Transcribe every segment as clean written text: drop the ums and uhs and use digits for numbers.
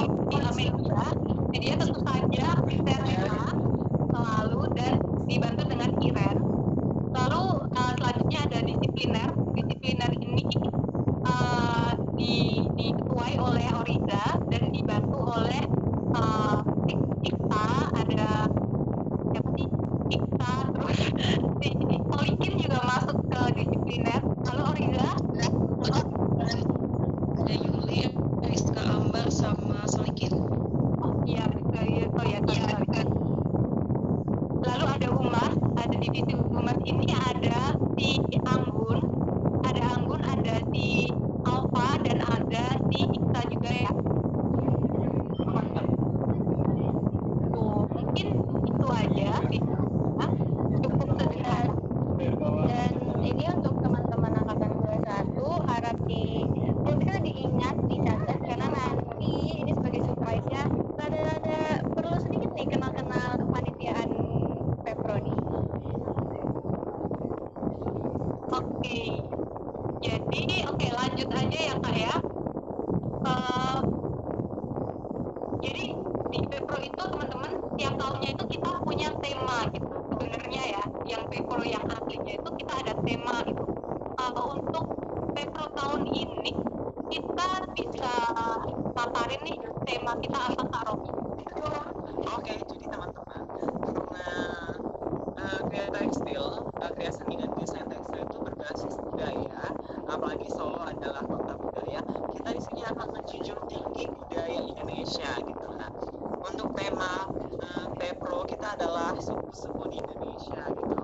di Amerika. Jadi dia tentu saja Serena selalu dan dibantu dengan Iren. Lalu selanjutnya ada disipliner. Disipliner ini diketuai oleh Oriza dan dibantu oleh Ikta, ada siapa sih? Ikta, terus si Polikin juga masuk ke disipliner. Lalu Oriza ada Yuli, Rizka Ambar sama Solikin. iya, kan. Lalu ada Humas, ada divisi Humas ini ada si Anggun, ada si Alfa dan ada si Ikta juga ya. Tuh, mungkin itu aja cukup sederhana. Dan ini untuk teman-teman angkatan 21 harap bisa diingat, dicatat, karena nanti ini sebagai surprise-nya rada-rada perlu sedikit nih kenal-kenal kepanitiaan Pepprodi. Oke, lanjut aja ya Kak ya. Jadi di Pepro itu teman-teman tiap tahunnya itu kita punya tema gitu sebenarnya ya. Yang Pepro yang aslinya itu kita ada tema gitu. Untuk Pepro tahun ini kita bisa paparin nih tema kita apa Kak Robi? Oke, jadi teman-teman, karena Krea Tekstil, Krea Seni dan Desain Tekstil itu berbasis budaya, apalagi Solo adalah kota budaya, kita di sini akan menjunjung tinggi budaya Indonesia gitu. Nah, untuk tema Pepro kita adalah suku-suku di Indonesia gitu.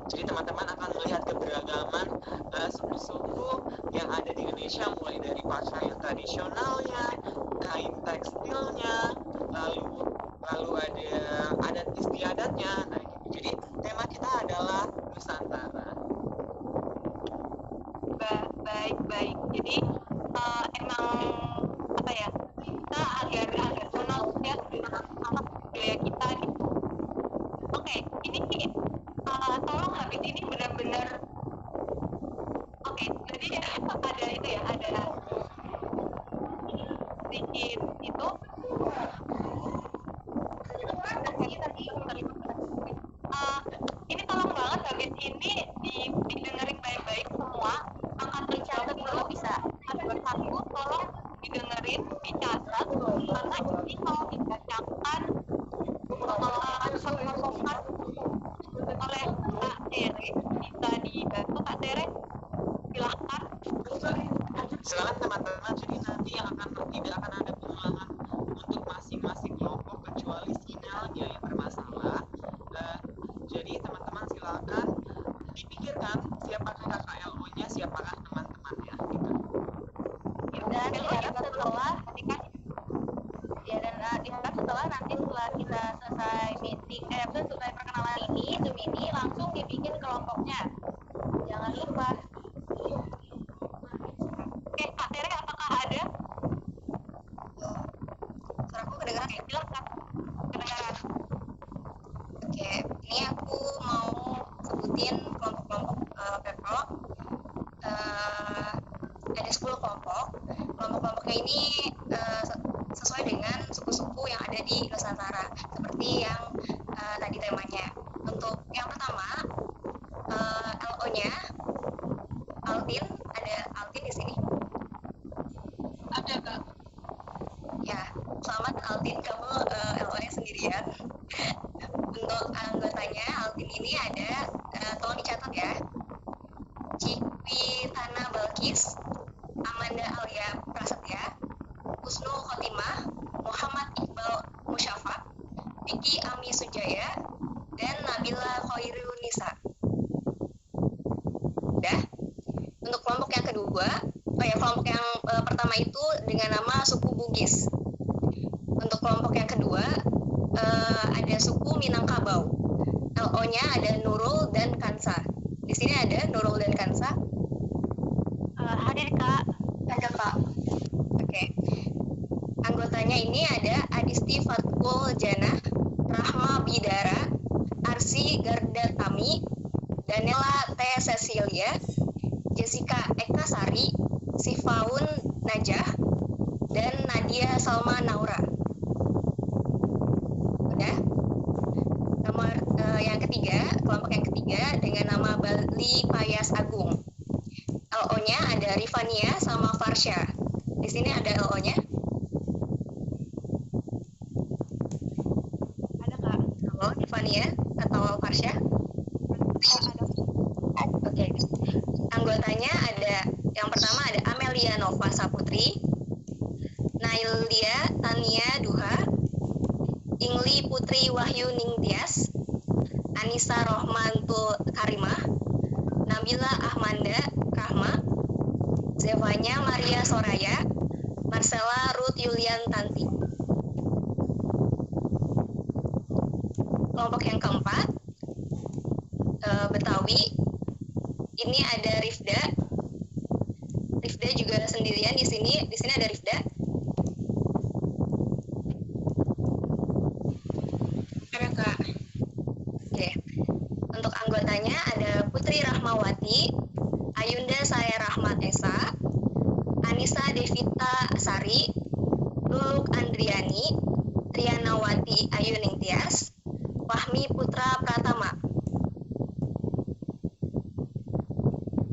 Jadi teman-teman akan melihat keberagaman suku-suku yang ada di Indonesia, mulai dari pakaian tradisionalnya, kain tekstilnya, lalu ada adat istiadatnya. Nah, gitu. Jadi tema kita adalah Nusantara. Baik. Jadi emang apa ya? Kita agak kenal ya apa budaya kita gitu. Oke, ini tolong habis ini benar-benar oke. Jadi ada itu ya, ada sedikit itu. Ini tolong banget habis ini didengerin baik-baik semua. Angkat dicatat dulu bisa. Satu tolong didengerin, dicatat karena ini kalau dibacakan oleh Kak Tere, bisa dibantu Kak Tere, silahkan. Silakan teman-teman, jadi nanti tidak akan ada pengulangan untuk masing-masing kelompok kecuali sinyalnya yang bermasalah. Jadi teman-teman silakan dipikirkan siapakah KKLO-nya, siapakah teman-temannya gitu. Dan diharap setelah nanti setelah kita selesai meeting, selesai perkenalan ini, Zoom ini, langsung dibikin kelompoknya. Jangan lupa. Oke, Kak Tere, apakah ada? Suaraku kedengaran ya? Silahkan. Kedengaran. Oke, ini aku mau sebutin kelompok-kelompok Pepro. Ada 10 kelompok. Kelompok-kelompoknya ini sesuai dengan suku-suku yang ada di Nusantara, seperti yang tadi temanya. Untuk yang pertama, LO-nya Altin, ada Altin di sini? Ada Kak. Ya, selamat Altin, kamu LO-nya sendirian. Untuk anggotanya Altin ini ada, tolong dicatat ya, Cikwi Tana Balkis, Amanda Alia Prasetya, Husnul Khotimah, Muhammad Iqbal Musyafaq, Vicky Ami Sujaya, dan Nabila Khairunisa. Udah. Untuk kelompok yang kedua, kelompok yang pertama itu dengan nama suku Bugis. Untuk kelompok yang kedua ada suku Minangkabau. LO-nya ada Nurul dan Kansa. Di sini ada Nurul dan Kansa. Hadir Kak. Ada Kak. Oke. Anggotanya ini ada Adisti Fatkul Jana, Rahma Bidara, Arsi Gardatami, Daniela T. Cecilia, Jessica Eka Sari, Sifaun Najah, dan Nadia Salma Naura. Udah. Nomor yang ketiga, kelompok yang ketiga dengan nama Bali Payas Agung. LO-nya ada Rifania sama Farsha. Di sini ada LO-nya. Ada Kak. Halo, Rifania atau Farsha? Oke. Anggotanya ada yang pertama ada Amelia Nova Saputri, Nailia Tania Duha, Ingli Putri Wahyu Ningtyas, Anissa Rohmantul Karimah, Nabila Ahmanda Rahma, Zevanya Maria Soraya, Marcella Ruth Yulian Tanti. Kelompok yang keempat, Betawi, ini ada Rifda. Rifda juga sendirian di sini. Di sini ada Rifda. Ada Kak. Oke. Untuk anggotanya ada Putri Rahmawati, Ayunda Saya Rahmat Esa, Anissa Devita Sari, Luluk Andriani, Trianawati Ayu Ningtyas, Fahmi Putra Pratama.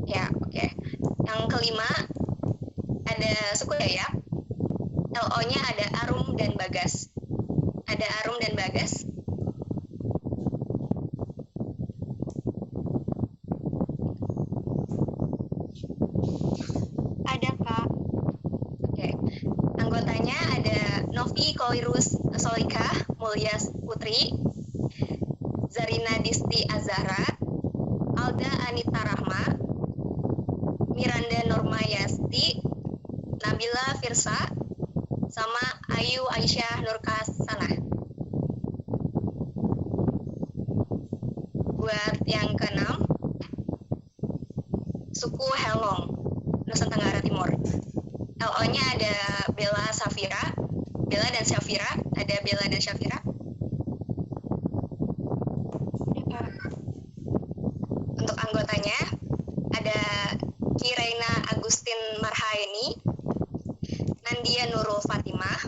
Ya, oke. Yang kelima ada suku Dayak. LO-nya ada Arum dan Bagas. Ada Arum dan Bagas. Ada Kak. Oke. Anggotanya ada Novi Koirus Solika Mulya Putri, Zarina Disti Azahra, Alda Anita Rahma, Miranda Nurmayasti, Nabila Firsa, sama Ayu Aisyah Nurkasana. Buat yang keenam, suku Helong, Nusa Tenggara Timur. LO-nya ada Bella Safira, Bella dan Syafira, ada Bella dan Syafira. Untuk anggotanya ada Kiraina Agustin Marhaeni, Nandia Nurul Fatimah,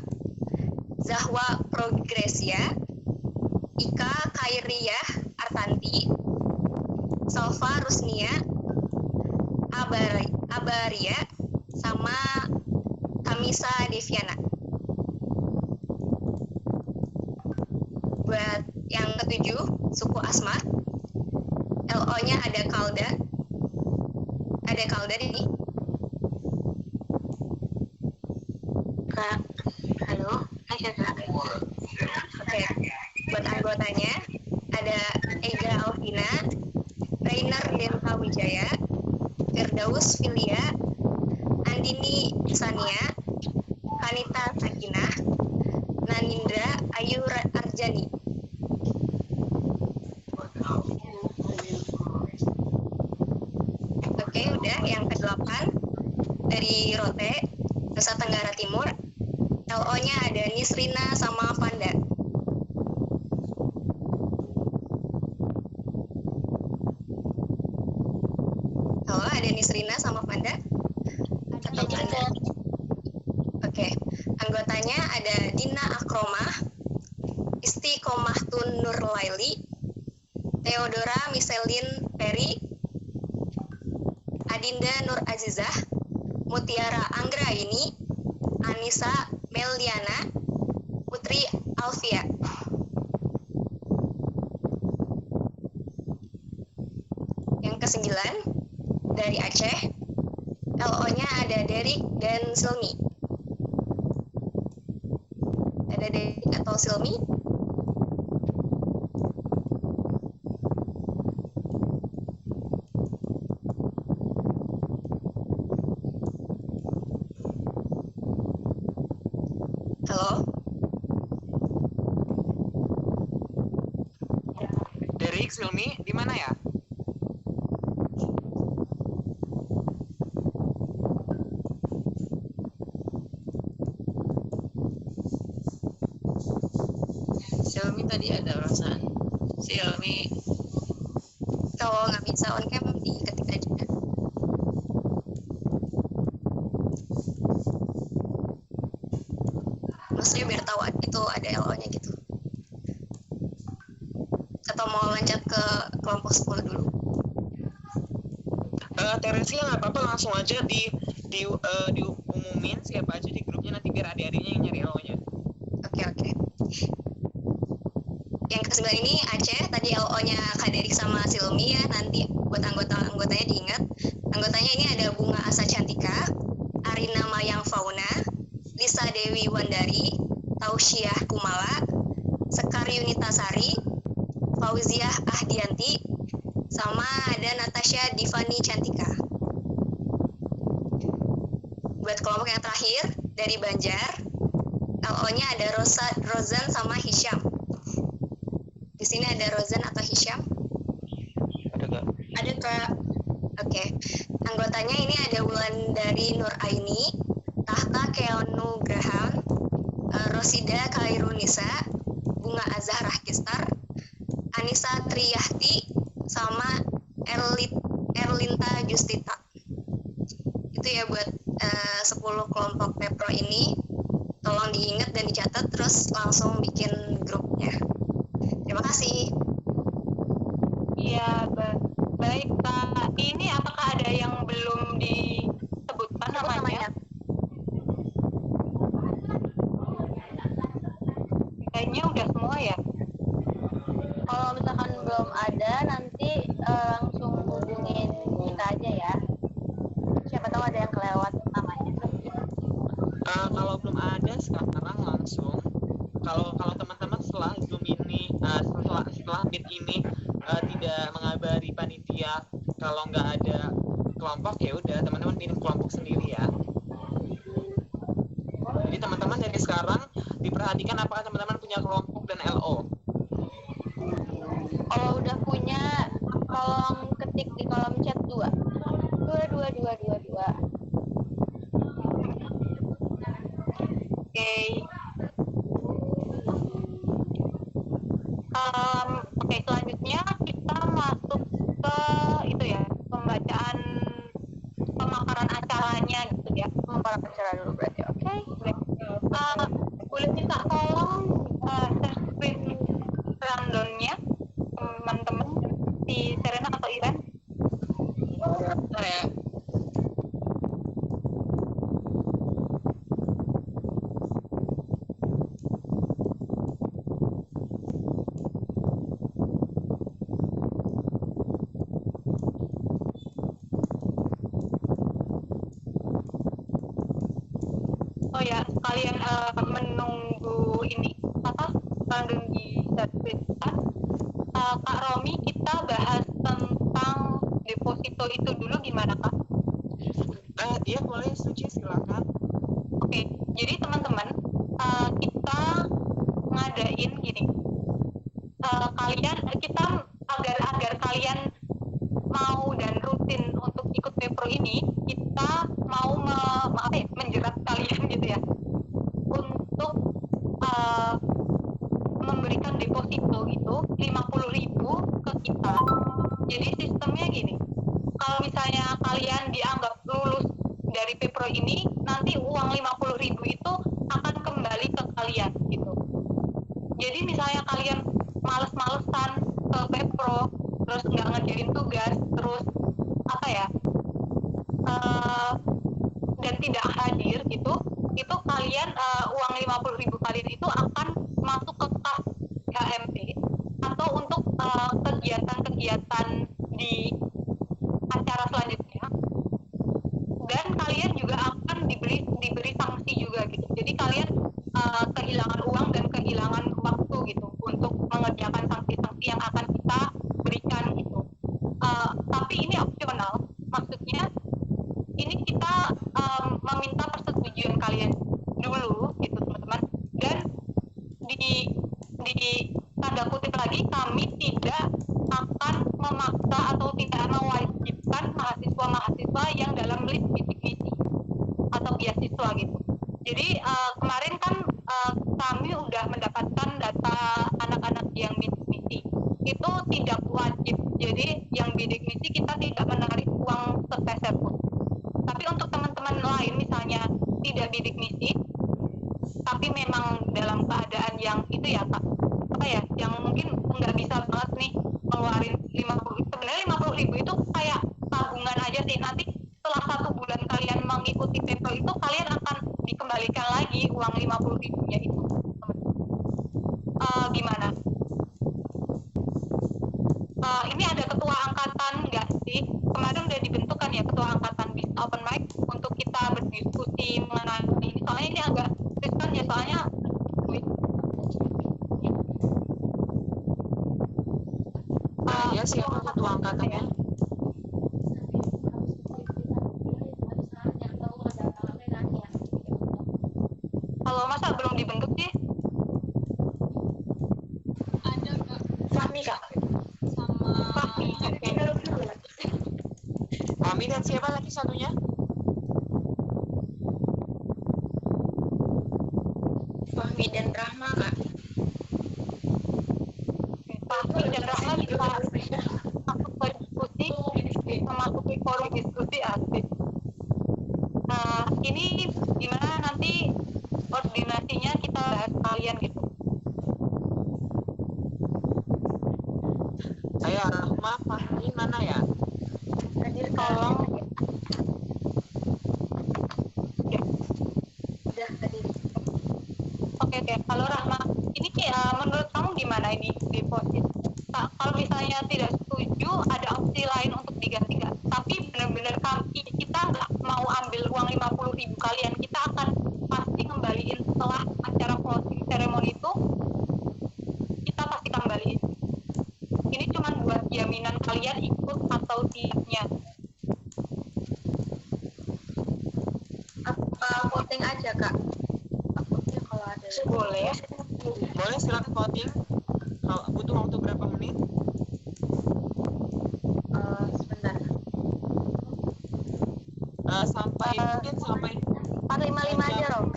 Zahwa Progresia, Ika Kairiyah Artanti, Salva Rusnia, Abaria, sama Kamisa Deviana. Buat yang ketujuh, suku Asmat, LO-nya ada Kalda. Ada Kalda di sini. Kak, halo. Oke, buat anggotanya ada Ega Alvina, Rainer Denta Wijaya, Firdaus Filia, Andini Sania, Kanita Sakinah, Nanindra Ayu Arjani. Oke, udah. Yang ke-8 dari Rote, Nusa Tenggara Timur. LO-nya ada Nisrina sama Vanda. Halo, ada Nisrina sama Vanda? Atau Vanda? Oke, anggotanya ada Dina Akromah, Istiqomahtun Nurlaili, Theodora Miselin Peri, Adinda Nur Azizah, Mutiara Anggraini, Anissa Meliana, Putri Alfia. Yang ke-9 dari Aceh, LO-nya ada Derik dan Silmi. Ada Derik atau Silmi? Halo? Derik, Silmi, di mana ya? Xiaomi tadi ada perasaan. Xiaomi. Kalau nggak bisa on cam diketik aja. biar tahu itu ada LO-nya gitu. Atau mau lanjut ke kelompok 10 dulu? Teresia nggak apa-apa, langsung aja diumumin siapa aja di grupnya, nanti biar adik-adiknya yang nyari LO-nya. Oke. Yang ke-9 ini Aceh, tadi LO-nya Kak Derik sama Silmi ya, nanti buat anggotanya diingat. Anggotanya ini ada Bunga Asa Cantika, Arina Mayang Fauna, Lisa Dewi Wandari, Tausyiah Kumala, Sekar Yunitasari, Fauziah Ahdianti, sama ada Natasha Divani Cantika. Buat kelompok yang terakhir dari Banjar, LO-nya ada Rozan sama Hisham. Di sini ada Rozan atau Hisham? Ada Kak. Oke. Anggotanya ini ada Wulandari Nuraini, Tahta Keonu Graham, Rosida Khairunisa, Bunga Azharah Kistar, Anissa Triyahti, sama Erlinta Justita. Itu ya buat 10 kelompok Pepro ini. Tolong diingat dan dicatat, terus langsung bikin grupnya. Terima kasih. Iya, baik Kak. Ini apakah ada yang belum disebutkan namanya? Kayaknya udah semua ya. Kalau misalkan belum ada, nanti langsung hubungin kita aja ya. Siapa tahu ada yang kelewat namanya. Kalau belum ada sekarang langsung. Kalau teman-teman setelah Zoom ini, setelah Meet ini tidak mengabari panitia kalau nggak ada kelompok, ya udah teman-teman bikin kelompok sendiri ya. Jadi teman-teman dari sekarang diperhatikan apakah teman-teman punya kelompok dan LO. Kalau udah punya, tolong ketik di kolom chat 2. Oke, selanjutnya kita masuk ke itu ya, pembacaan pemaparan acaranya gitu ya. Pemaparan acara dulu berarti, oke? Boleh minta tolong screen rundown-nya teman-teman, si Serena atau Iren? Ya. Oh ya, kalian menunggu ini apa rundown di screen. Kak Romi, kita bahas tentang deposito itu dulu, gimana Kak? Iya boleh, Suci silakan. Oke, jadi teman-teman, kita ngadain gini, kita agar kalian mau dan rutin untuk ikut Pepro ini, kita mau menjerat kalian gitu ya, untuk memberikan deposito itu 50.000 ke kita. Jadi sistemnya gini, kalau misalnya kalian dianggap lulus dari Pepro ini, nanti uang 50.000 itu akan kembali ke kalian gitu. Jadi misalnya kalian males-malesan ke Pepro, terus nggak ngerjain tugas, terus dan tidak hadir gitu, itu kalian uang 50.000 kalian itu akan masuk ke kas HMP atau untuk kegiatan-kegiatan di acara selanjutnya, dan kalian juga akan diberi sanksi juga gitu. Jadi kalian kehilangan uang dan kehilangan waktu gitu untuk mengerjakan sanksi-sanksi yang akan kita berikan gitu. Tapi ini opsional, maksudnya ini kita meminta persetujuan kalian dulu gitu teman-teman, dan di tanda kutip lagi, kami tidak akan memaksa atau tidak mewajibkan mahasiswa-mahasiswa yang dalam list bidik misi atau beasiswa gitu. Jadi kemarin kan kami udah mendapatkan data anak-anak yang bidik misi itu tidak wajib. Jadi yang bidik misi kita tidak menarik uang sepeser pun. Tapi untuk teman-teman lain misalnya tidak bidik misi tapi memang dalam keadaan yang itu ya Kak, apa ya, yang mungkin nggak bisa banget nih ngeluarin 50, sebenarnya 50.000 itu kayak tabungan aja sih. Nanti setelah 1 bulan kalian mengikuti Pepro itu, kalian akan dikembalikan lagi uang 50.000-nya itu. Gimana? Ini ada ketua angkatan nggak sih? Kemarin udah dibentuk kan ya ketua angkatan bisa open mic untuk kita berdiskusi mengenai ini. Soalnya ini agak riskan ya, soalnya Ya siapa ketua angkatannya? kalau masa belum dibentuk sih? Ada Kak Fahmi Kak. sama Kami dan siapa lagi satunya? Fahmi dan Rahma Kak. Fahmi dan Rahma bisa masuk ke diskusi, bisa masuk ke forum diskusi asik. Ini gimana nanti koordinasinya kita bahas kalian gitu. Ayo Rahma, Fahmi mana ya? Tolong Oke. Kalau Rahma, ini menurut kamu gimana ini deposit? Kalau misalnya tidak setuju, ada opsi lain untuk diganti nggak? Tapi benar-benar kita nggak mau ambil uang 50.000 kalian. Kita akan pasti kembaliin setelah acara closing ceremony itu. Kita pasti kembaliin. Ini cuma buat jaminan kalian ikut atau tidaknya. Apa voting aja Kak? Takutnya kalau ada. Boleh. Boleh silakan voting. Kalau butuh waktu berapa menit? Sebentar. Sampai mungkin sampai 455 aja Rom.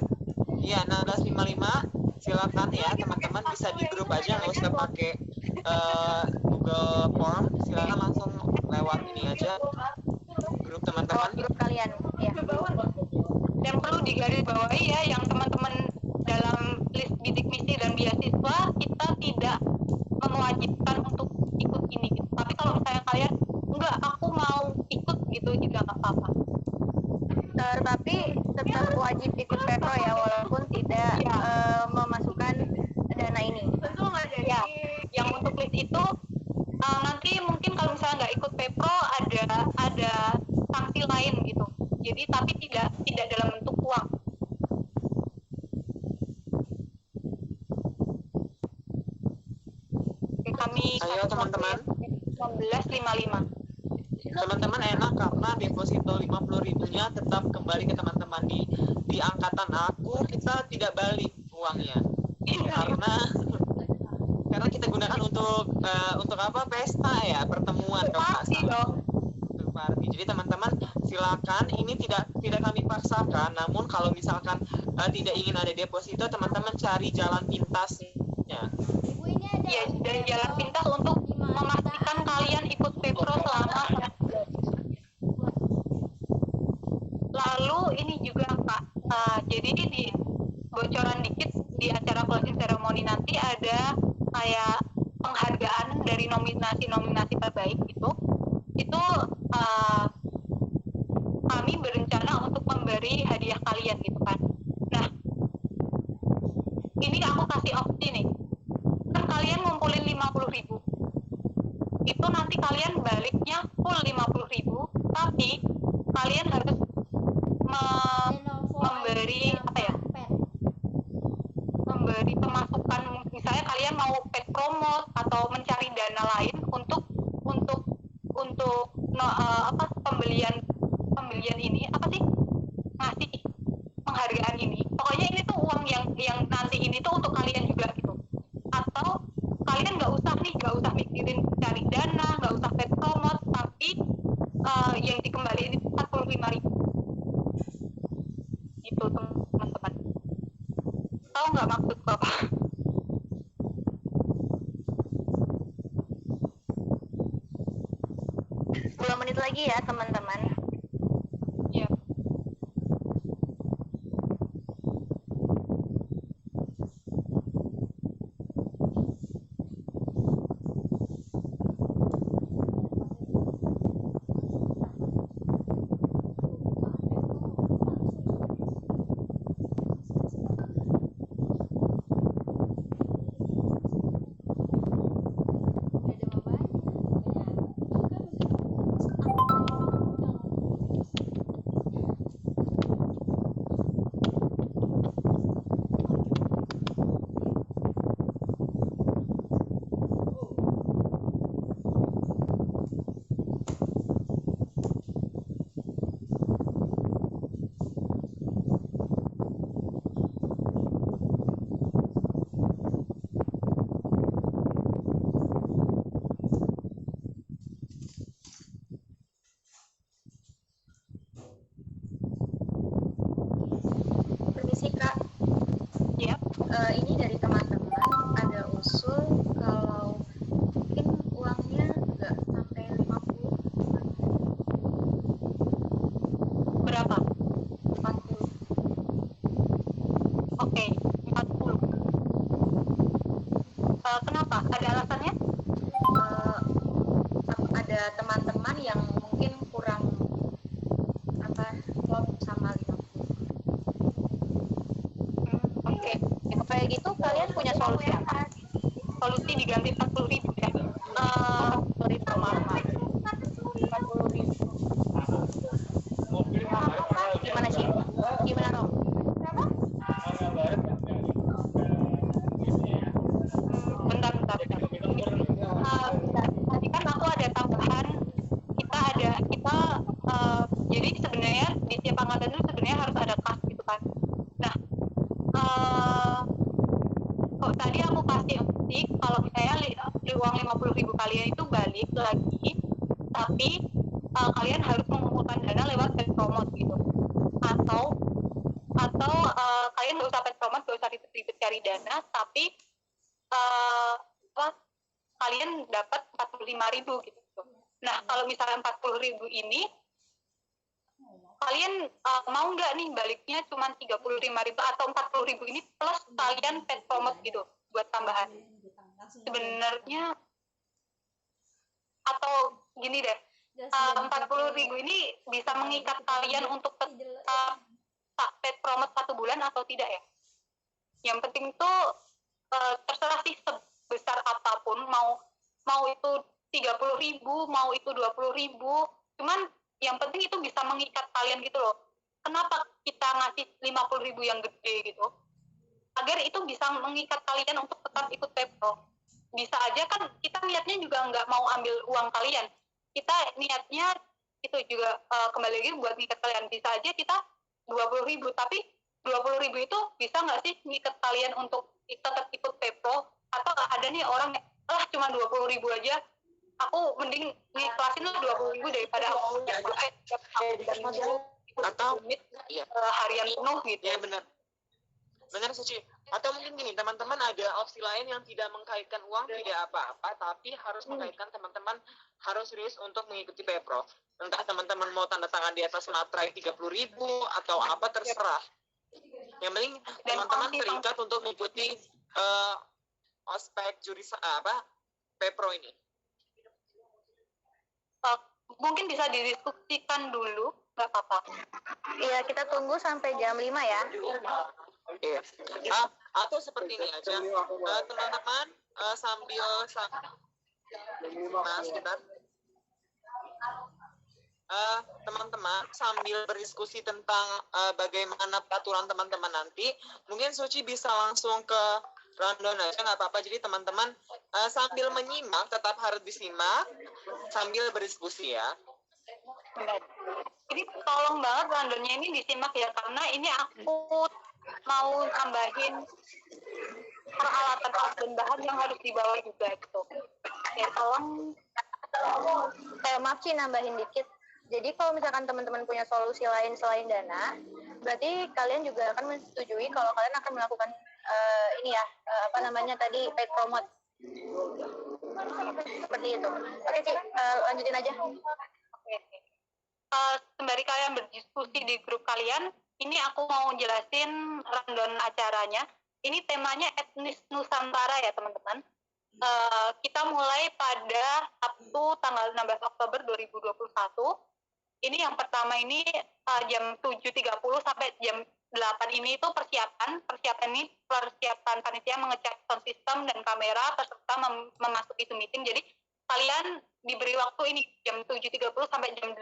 Iya, 16.55. Silakan ya teman-teman, bisa di grup aja, nggak usah pakai Google Form. Silakan langsung lewat ini aja grup teman-teman. Grup kalian ya. Dan perlu digarisbawahi ya, yang teman-teman dalam list bidik misi dan beasiswa, kita tidak mewajibkan untuk ikut ini gitu. Tapi kalau misalnya kalian enggak, aku mau ikut gitu juga nggak apa-apa. Tapi tetap wajib ikut Pepro ya, walaupun tidak memasukkan dana ini. Betul nggak jadi? Ya, yang untuk list itu nanti mungkin kalau misalnya nggak ikut Pepro ada sanksi lain gitu. Jadi tapi tidak dalam bentuk uang. Oke, kami Ayo teman-teman. 1955. Teman-teman enak karena deposito 50.000-nya tetap kembali ke teman-teman di angkatan aku. Kita tidak balik uangnya karena kita gunakan untuk apa, pesta ya, pertemuan dong. Pasti dong. Party. Jadi teman-teman silakan, ini tidak kami paksakan, namun kalau misalkan tidak ingin ada deposito, teman-teman cari jalan pintasnya. Ya, dan jalan pintas untuk memastikan kalian ikut Pepro selama. Lalu ini juga Pak, jadi di bocoran dikit, di acara closing ceremony nanti ada kayak penghargaan dari nominasi terbaik itu kami berencana untuk memberi hadiah kalian gitu kan. Nah, ini aku kasih opsi nih, kan kalian ngumpulin 50.000, itu nanti kalian baliknya full 50.000, tapi kalian harus memberi apa ya, memberi pemasukan. Misalnya kalian mau paid promo atau mencari dana lain untuk pembelian ini, apa sih, ngasih penghargaan ini. Pokoknya ini tuh uang yang nanti ini tuh untuk kalian juga gitu. Atau kalian nggak usah mikirin cari dana, nggak usah paid promote, tapi yang dikembaliin itu 45.000 gitu teman-teman. Tahu nggak maksudku apa? 10 menit lagi ya teman-teman. Ya. Kenapa? Ada alasannya? Ada teman-teman yang mungkin kurang klop sama 50. Oke. Kalau kayak gitu kalian punya solusi apa? Solusi diganti 40.000 ya. 40.000 maaf. 40.000. Gimana sih? Gimana Rom? Bentar. Tadi kan aku ada tambahan. Jadi sebenarnya di setiap angkatan itu sebenarnya harus ada kas gitu kan. Nah, kok tadi aku kasih opsi kalau misalnya uang 50.000 kalian itu balik lagi, tapi kalian harus mengumpulkan dana lewat pet promote gitu. Atau kalian nggak usah pet promote, nggak usah ribet-ribet cari dana, tapi kalian dapat 45.000 gitu. Nah, kalau misalnya 40.000 ini kalian mau nggak nih baliknya cuma 35.000 atau 40.000 ini plus kalian pet promote gitu buat tambahan. Sebenarnya atau gini deh, 40.000 ini bisa mengikat kalian untuk tetap pet promote 1 bulan atau tidak ya? Yang penting tuh terserah sih sebesar apapun, mau itu 30.000, mau itu 20.000, cuman yang penting itu bisa mengikat kalian gitu loh. Kenapa kita ngasih 50.000 yang gede gitu? Agar itu bisa mengikat kalian untuk tetap ikut pepro. Bisa aja kan kita niatnya juga nggak mau ambil uang kalian. Kita niatnya itu juga kembali lagi buat ngikat kalian. Bisa aja kita 20.000, tapi 20.000 itu bisa nggak sih ngikat kalian untuk tetap ikut pepro? Atau ada nih orang yang cuma 20.000 aja, aku mending ngiklasin lah 20.000 daripada aku atau harian penuh gitu. Ya benar Suci. Atau mungkin gini, teman-teman ada opsi lain yang tidak mengkaitkan uang, tidak apa-apa, tapi harus mengkaitkan teman-teman harus serius untuk mengikuti pepro. Entah teman-teman mau tanda tangan di atas materai 30.000 atau apa, terserah. Yang penting teman-teman terikat untuk mengikuti ospek jurusan pepro ini. Mungkin bisa didiskusikan dulu, nggak apa-apa. Iya, kita tunggu sampai jam 5 ya. Iya. Atau seperti ini aja, teman-teman sambil teman-teman sambil berdiskusi tentang bagaimana peraturan teman-teman nanti, mungkin Suci bisa langsung ke rundown aja, nggak apa-apa. Jadi teman-teman sambil menyimak, tetap harus disimak sambil berdiskusi ya. Ini tolong banget rundownnya ini disimak ya, karena ini aku mau tambahin peralatan dan bahan yang harus dibawa juga gitu. Ya tolong. Maaf sih nambahin dikit. Jadi kalau misalkan teman-teman punya solusi lain selain dana, berarti kalian juga akan menyetujui kalau kalian akan melakukan tadi paid promote. Seperti itu. Oke sih, lanjutin aja. Oke. Sembari kalian berdiskusi di grup kalian, ini aku mau jelasin rundown acaranya. Ini temanya etnis Nusantara ya teman-teman. Kita mulai pada Sabtu tanggal 16 Oktober 2021. Ini yang pertama ini jam 7.30 sampai jam 8 ini itu persiapan panitia mengecek sound system dan kamera peserta memasuki Zoom meeting. Jadi kalian diberi waktu ini jam 7.30 sampai jam 8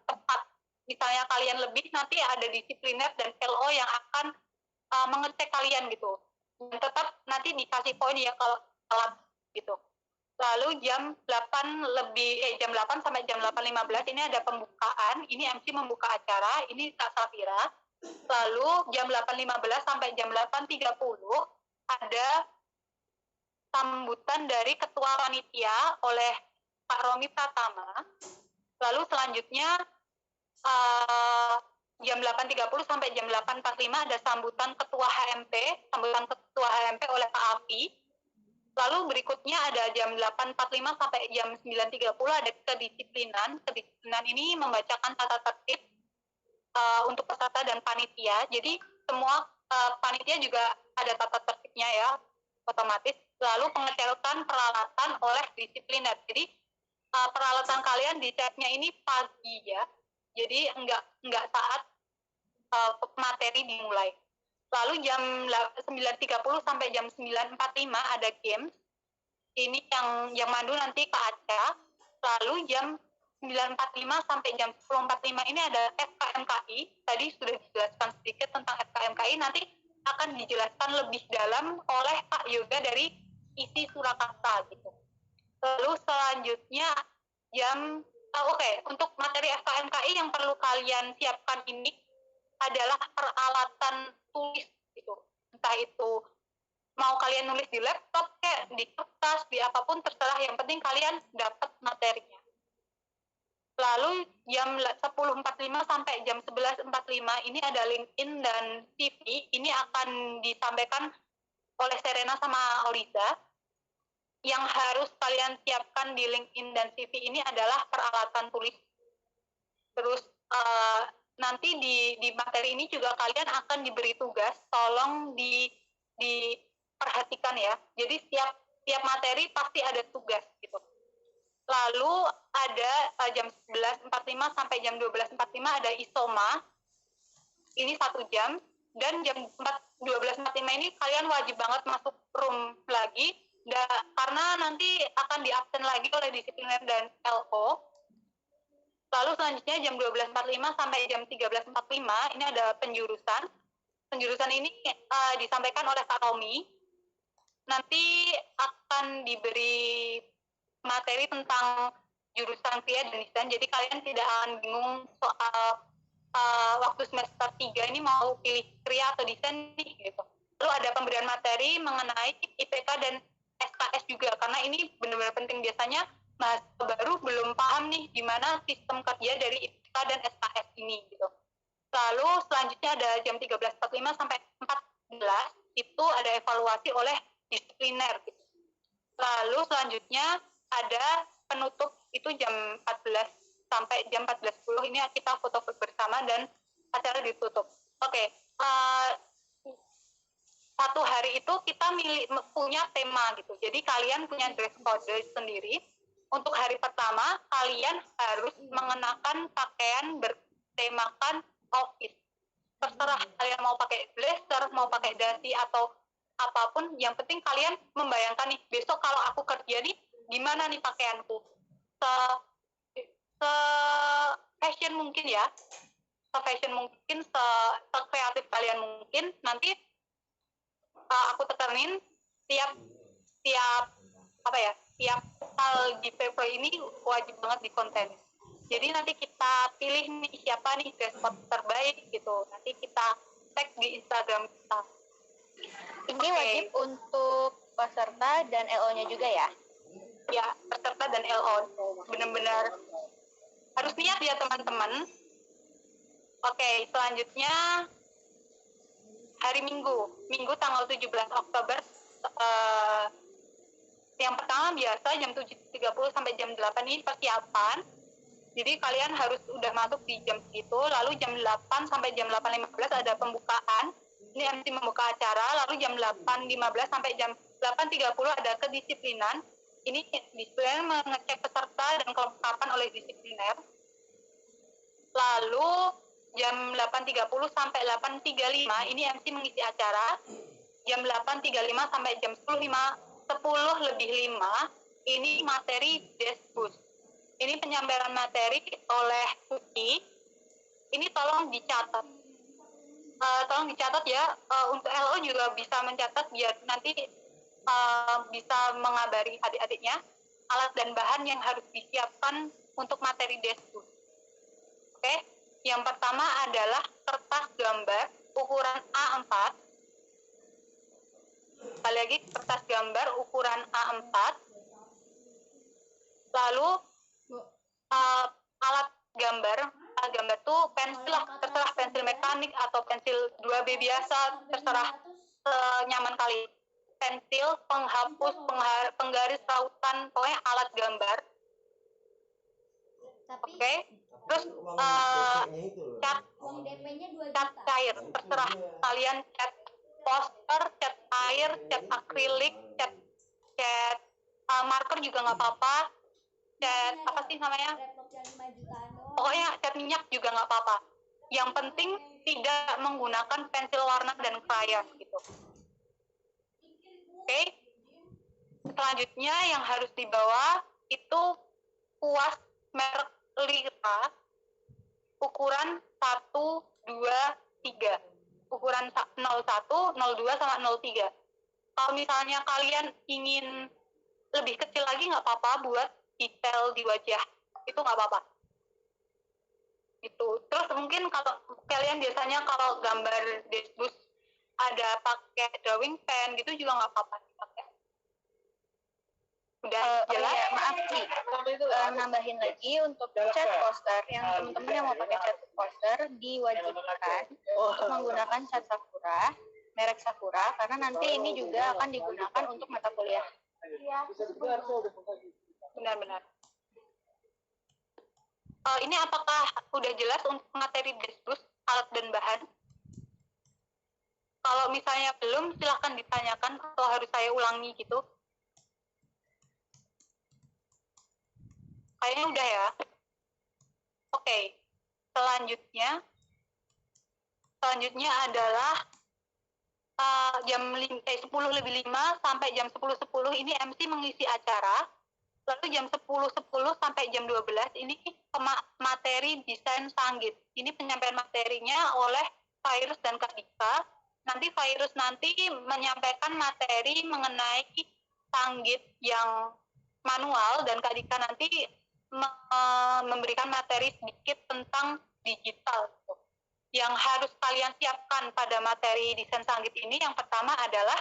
tepat. Misalnya kalian lebih, nanti ada disipliner dan LO yang akan mengecek kalian gitu. Dan tetap nanti dikasih poin ya kalau telat gitu. Lalu jam 8 sampai jam 8.15 ini ada pembukaan. Ini MC membuka acara, ini Kak Safira. Lalu jam 8.15 sampai jam 8.30 ada sambutan dari Ketua Panitia oleh Pak Romi Pratama. Lalu selanjutnya jam 8.30 sampai jam 8.45 ada sambutan Ketua HMP oleh Pak Afi. Lalu berikutnya ada jam 8.45 sampai jam 9.30 ada kedisiplinan. Kedisiplinan ini membacakan tata tertib untuk peserta dan panitia. Jadi semua panitia juga ada tata tertibnya ya. otomatis. Lalu pengecekan peralatan oleh disipliner. Jadi peralatan kalian diceknya ini pagi ya. Jadi enggak saat materi dimulai. Lalu jam 9.30 sampai jam 9.45 ada game. Ini yang mandu nanti Kak Aca. Lalu jam 9.45 sampai jam 10.45 ini ada FKMKI. Tadi sudah dijelaskan sedikit tentang FKMKI. Nanti akan dijelaskan lebih dalam oleh Pak Yoga dari isi Surakarta gitu. Lalu selanjutnya untuk materi FKMKI yang perlu kalian siapkan ini adalah peralatan tulis gitu. Entah itu mau kalian nulis di laptop kayak di kertas, di apapun terserah, yang penting kalian dapat materinya. Lalu jam 10.45 sampai jam 11.45 ini ada LinkedIn dan CV. Ini akan disampaikan oleh Serena sama Oliza. Yang harus kalian siapkan di LinkedIn dan CV ini adalah peralatan tulis. Terus nanti di materi ini juga kalian akan diberi tugas, tolong diperhatikan ya. Jadi setiap materi pasti ada tugas gitu. Lalu ada jam 11.45 sampai jam 12.45 ada isoma. Ini 1 jam. Dan jam 12.45 ini kalian wajib banget masuk room lagi. Karena nanti akan diabsen lagi oleh disipliner dan LO. Lalu selanjutnya jam 12.45 sampai jam 13.45 ini ada penjurusan. Penjurusan ini disampaikan oleh Kak Tommy. Nanti akan diberi materi tentang jurusan kria dan desain, jadi kalian tidak akan bingung soal waktu semester 3 ini mau pilih kria atau desain nih gitu. Lalu ada pemberian materi mengenai IPK dan SKS juga, karena ini benar-benar penting. Biasanya mahasiswa baru belum paham nih gimana sistem kerja dari IPK dan SKS ini gitu. Lalu selanjutnya ada jam 13.45 sampai 14 itu ada evaluasi oleh disipliner gitu. Lalu selanjutnya ada penutup itu jam 14 sampai jam 14.10 ini kita foto bersama dan acara ditutup. Oke. Satu hari itu kita punya tema gitu. Jadi kalian punya dress code sendiri. Untuk hari pertama kalian harus mengenakan pakaian bertemakan office. Terserah kalian mau pakai blazer, mau pakai dasi atau apapun, yang penting kalian membayangkan nih, besok kalau aku kerja nih, gimana nih pakaianku? Se-fashion mungkin ya, se-fashion mungkin, se-kreatif kalian mungkin. Nanti aku tekanin tiap hal di paper ini wajib banget di konten. Jadi nanti kita pilih nih siapa nih dress code terbaik gitu. Nanti kita tag di Instagram kita. Ini wajib untuk peserta dan LO-nya juga ya? Ya, peserta dan LO. Benar-benar harus niat ya teman-teman. Oke, selanjutnya hari Minggu tanggal 17 Oktober. Yang pertama biasa jam 7.30 sampai jam 8 ini persiapan. Jadi kalian harus udah masuk di jam segitu. Lalu jam 8 sampai jam 8.15 ada pembukaan. Ini MC membuka acara. Lalu jam 8.15 sampai jam 8.30 ada kedisiplinan. Ini disipliner mengecek peserta dan kelengkapan oleh disipliner. Lalu jam 8.30 sampai 8.35 ini MC mengisi acara. Jam 8.35 sampai jam 10 lebih 5 ini materi deskbus. Ini penyampaian materi oleh Suci. Ini tolong dicatat. Ya. Untuk LO juga bisa mencatat biar nanti bisa mengabari adik-adiknya alat dan bahan yang harus disiapkan untuk materi deskbus. Oke. Yang pertama adalah kertas gambar ukuran A4. Sekali lagi, kertas gambar ukuran A4. Lalu alat gambar tuh pensil lah, terserah pensil mekanik atau pensil 2B biasa, terserah nyaman kali. Pensil, penghapus, penggaris rautan, pokoknya alat gambar. Oke. Terus cat cair, terserah kalian cat poster, cat air, cat akrilik, cat marker juga nggak apa-apa, cat apa sih namanya, pokoknya cat minyak juga nggak apa-apa. Yang penting tidak menggunakan pensil warna dan krayon gitu. Oke. Selanjutnya yang harus dibawa itu kuas merek Lira ukuran 1, 2, 3. Ukuran 01, 02 sama 03. Kalau misalnya kalian ingin lebih kecil lagi nggak apa-apa buat detail di wajah. Itu nggak apa-apa. Itu. Terus mungkin kalau kalian biasanya kalau gambar dashboard ada pakai drawing pen gitu juga nggak apa-apa dipakai. Udah jelas? Ya, maaf nih, nambahin lagi untuk cat poster yang teman-teman yang mau pakai cat poster diwajibkan untuk menggunakan cat Sakura, merek Sakura, karena nanti ini juga akan digunakan untuk mata kuliah. Benar-benar. Ini apakah udah jelas untuk materi dashboard, alat dan bahan? Kalau misalnya belum, silahkan ditanyakan atau harus saya ulangi gitu. Kayaknya udah ya. Oke. Selanjutnya adalah jam 10:05 sampai jam 10:10 ini MC mengisi acara. Lalu jam 10:10 sampai jam 12 ini materi desain sanggit. Ini penyampaian materinya oleh Virus dan Kak Dika. Nanti Virus menyampaikan materi mengenai sanggit yang manual dan Kak Dika nanti memberikan materi sedikit tentang digital. Yang harus kalian siapkan pada materi desain sanggit ini yang pertama adalah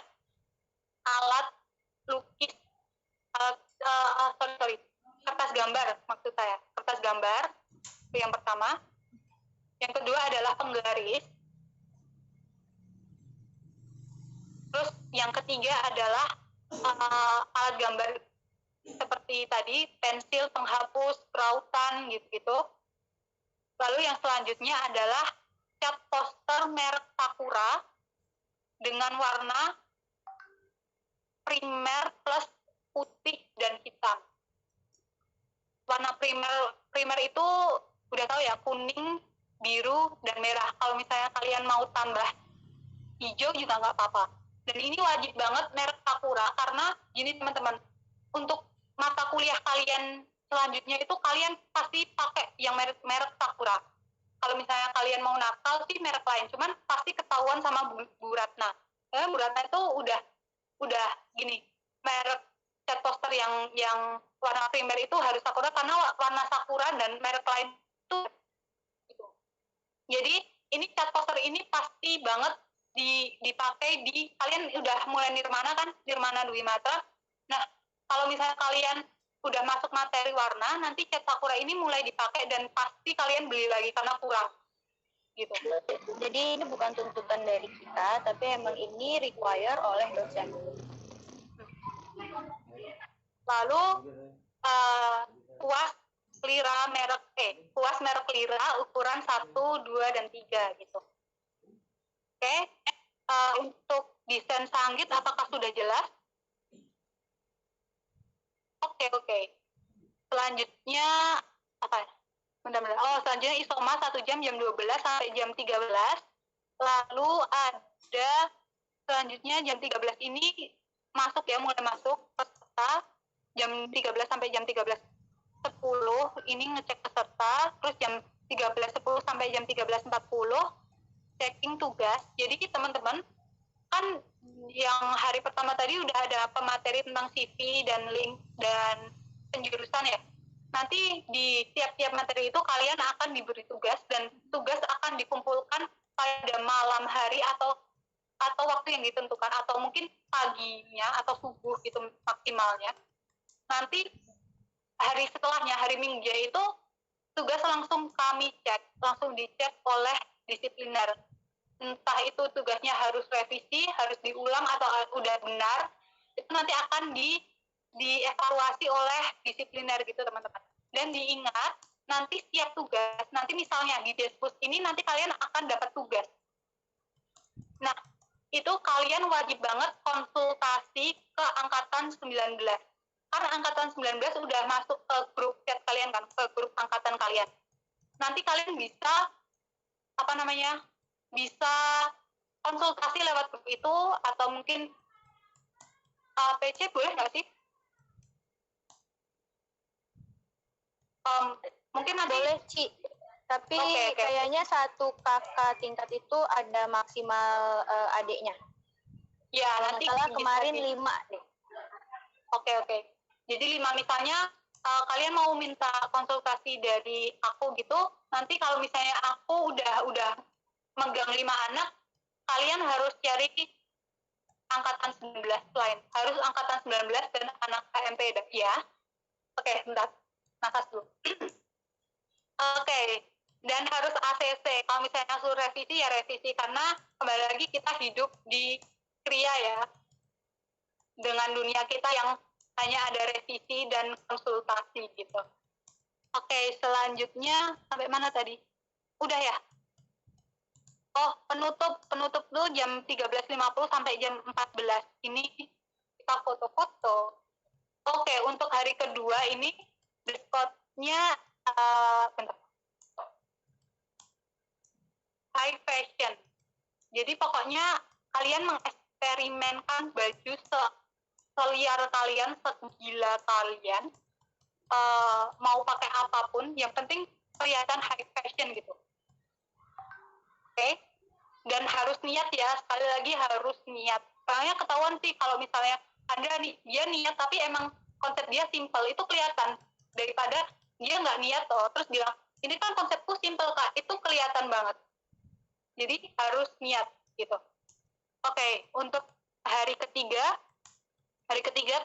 alat lukis, kertas gambar maksud saya, kertas gambar itu yang pertama. Yang kedua adalah penggaris. Terus yang ketiga adalah alat gambar seperti tadi, pensil, penghapus, rautan, gitu-gitu. Lalu yang selanjutnya adalah cat poster merek Sakura dengan warna primer plus putih dan hitam. Warna primer itu udah tahu ya, kuning, biru, dan merah. Kalau misalnya kalian mau tambah hijau juga nggak apa-apa. Dan ini wajib banget merek Sakura karena gini teman-teman, untuk mata kuliah kalian selanjutnya itu kalian pasti pakai yang merek Sakura. Kalau misalnya kalian mau nakal sih merek lain, cuman pasti ketahuan sama Bu Ratna. Bu Ratna itu udah gini, merek cat poster yang warna primer itu harus Sakura karena warna Sakura dan merek lain itu gitu. Jadi ini cat poster ini pasti banget dipakai di kalian udah mulai nirmana kan, nirmana Dwi Matra. Nah, kalau misalnya kalian udah masuk materi warna, nanti cat Sakura ini mulai dipakai dan pasti kalian beli lagi karena kurang. Gitu. Jadi ini bukan tuntutan dari kita, tapi emang ini require oleh dosen. Lalu kuas merek Lira ukuran 1, 2, dan 3 gitu. Oke. Untuk desain sanggit apakah sudah jelas? Oke. Selanjutnya apa? Selanjutnya isoma 1 jam 12 sampai jam 13. Lalu ada selanjutnya jam 13 ini mulai masuk peserta jam 13 sampai jam 13:10 ini ngecek peserta, terus jam 13:10 sampai jam 13:40 checking tugas. Jadi teman-teman kan yang hari pertama tadi udah ada pemateri tentang CV dan link dan penjurusan ya. Nanti di tiap-tiap materi itu kalian akan diberi tugas dan tugas akan dikumpulkan pada malam hari atau waktu yang ditentukan atau mungkin paginya atau subuh gitu maksimalnya. Nanti hari setelahnya, hari Minggu itu tugas langsung kami cek, langsung dicek oleh disipliner. Entah itu tugasnya harus revisi, harus diulang atau udah benar, itu nanti akan dievaluasi oleh disipliner gitu teman-teman. Dan diingat, nanti setiap tugas, nanti misalnya di dashboard ini nanti kalian akan dapat tugas. Nah, itu kalian wajib banget konsultasi ke angkatan 19. Karena angkatan 19 udah masuk ke grup chat kalian kan, ke grup angkatan kalian. Nanti kalian bisa bisa konsultasi lewat grup itu, atau mungkin PC boleh nggak sih? Mungkin nanti Boleh, Ci. Tapi Oke. kayaknya satu kakak tingkat itu ada maksimal adiknya. ya Kalau nanti nggak salah bisa kemarin di- 5 deh. Oke. Jadi 5 misalnya kalian mau minta konsultasi dari aku gitu, nanti kalau misalnya aku udah megang 5 anak, kalian harus cari angkatan 19 lain. Harus angkatan 19 dan anak KMP ya. Oke, bentar. Nafas dulu. Oke. Dan harus ACC. Kalau misalnya suruh revisi ya revisi, karena kembali lagi kita hidup di Kria ya. Dengan dunia kita yang hanya ada revisi dan konsultasi gitu. Oke, selanjutnya sampai mana tadi? Udah ya? Oh, penutup tuh jam 13.50 sampai jam 14. Ini kita foto-foto. Oke, untuk hari kedua ini dress code-nya bentar. High fashion. Jadi pokoknya kalian mengeksperimenkan baju seliar kalian, segila kalian, mau pakai apapun, yang penting kelihatan high fashion gitu. Oke? Dan harus niat ya, sekali lagi harus niat. Soalnya ketahuan sih kalau misalnya ada nih, dia niat tapi emang konsep dia simple, itu kelihatan. Daripada dia nggak niat terus bilang, ini kan konsepku simple kak, itu kelihatan banget. Jadi harus niat gitu. Oke, untuk hari ketiga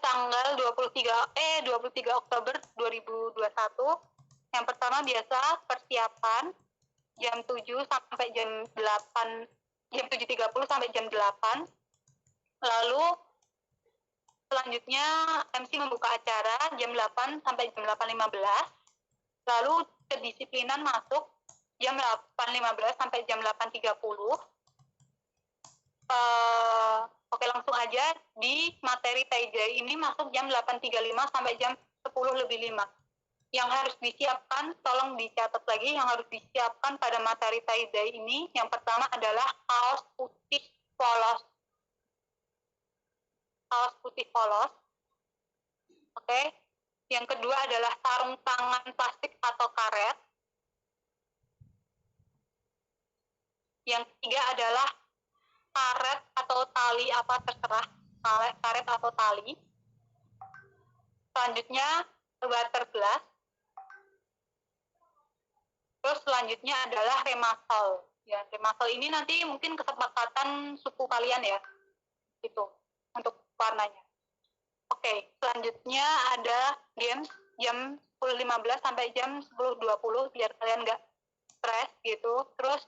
tanggal 23 Oktober 2021. Yang pertama biasa persiapan jam 7 sampai jam 8, jam 7.30 sampai jam 8. Lalu selanjutnya MC membuka acara jam 8 sampai jam 8.15. Lalu kedisiplinan masuk jam 8.15 sampai jam 8.30. Oke, langsung aja di materi TJ ini masuk jam 8.35 sampai jam 10:05. Yang harus disiapkan, tolong dicatat lagi, yang harus disiapkan pada materi TJ ini, yang pertama adalah kaos putih polos. Oke. Yang kedua adalah sarung tangan plastik atau karet. Yang ketiga adalah karet atau tali, apa terserah, karet atau tali. Selanjutnya water glass. Terus selanjutnya adalah remasol. Ya, remasol ini nanti mungkin kesepakatan suku kalian ya, itu untuk warnanya. Oke, selanjutnya ada games jam 10.15 sampai jam 10.20 biar kalian nggak stres gitu. Terus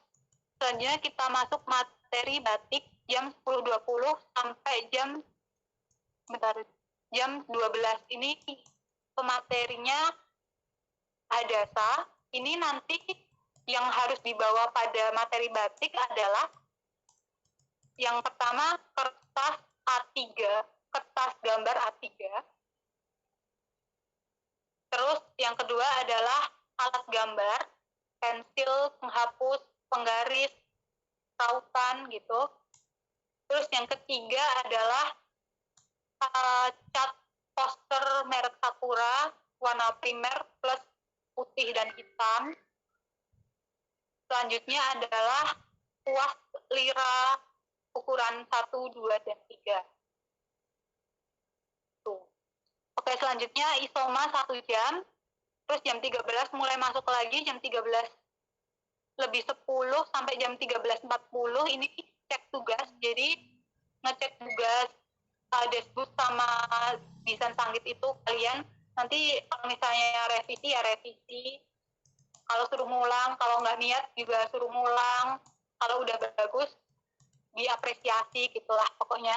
selanjutnya kita masuk materi batik jam 10.20 sampai jam 12. Ini pematerinya hadasa. Ini nanti yang harus dibawa pada materi batik adalah yang pertama kertas A3, kertas gambar A3. Terus yang kedua adalah alat gambar, pensil, penghapus, penggaris, rautan gitu. Terus yang ketiga adalah cat poster merek Sakura warna primer plus putih dan hitam. Selanjutnya adalah kuas lira ukuran 1, 2, dan 3. Tuh. Oke, selanjutnya isoma 1 jam. Terus jam 13 mulai masuk lagi, jam 13:10 sampai jam 13:40 ini cek tugas. Jadi ngecek tugas dashboard sama desain sanggit itu kalian nanti kalau misalnya revisi ya revisi, kalau suruh ngulang, kalau nggak niat juga suruh ngulang, kalau udah bagus diapresiasi gitulah pokoknya.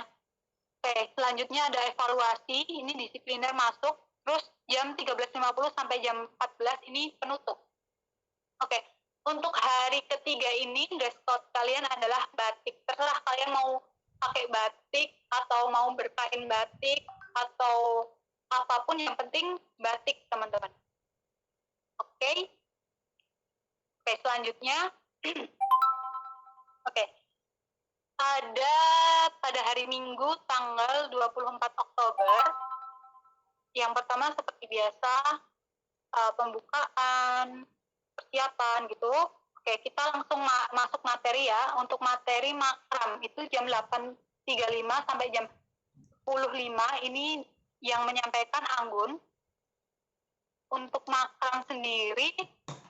Oke, selanjutnya ada evaluasi, ini disipliner masuk, terus jam 13.50 sampai jam 14 ini penutup. Oke, untuk hari ketiga ini dress code kalian adalah batik, terserah kalian mau pakai batik atau mau berkain batik atau apapun, yang penting batik teman-teman. Oke. Oke, selanjutnya oke. Ada pada hari Minggu tanggal 24 Oktober. Yang pertama seperti biasa pembukaan, persiapan gitu. Oke, kita langsung masuk materi ya. Untuk materi makram itu jam 8.35 sampai jam 10.05 ini yang menyampaikan Anggun. Untuk makram sendiri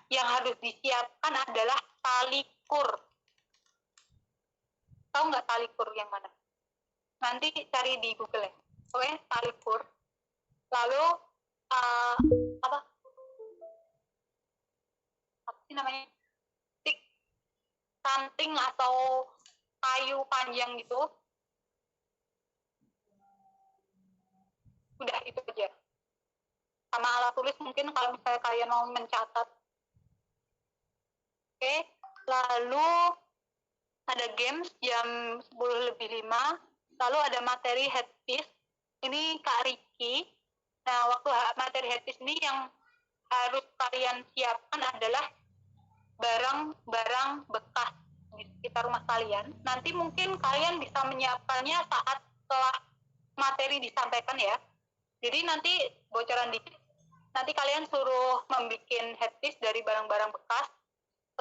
yang harus disiapkan adalah tali kur. Tahu nggak tali kur yang mana? Nanti cari di Google ya. Oke, tali kur. Lalu apa sih namanya? Tik kanting atau kayu panjang gitu. Udah itu aja. Sama alat tulis mungkin kalau misalnya kalian mau mencatat. Oke, lalu ada games jam 10.05, lalu ada materi headpiece. Ini Kak Riki. Nah, waktu materi headpiece ini yang harus kalian siapkan adalah barang-barang bekas di sekitar rumah kalian. Nanti mungkin kalian bisa menyiapkannya saat setelah materi disampaikan ya. Jadi nanti bocoran dikit, nanti kalian suruh membuat headpiece dari barang-barang bekas,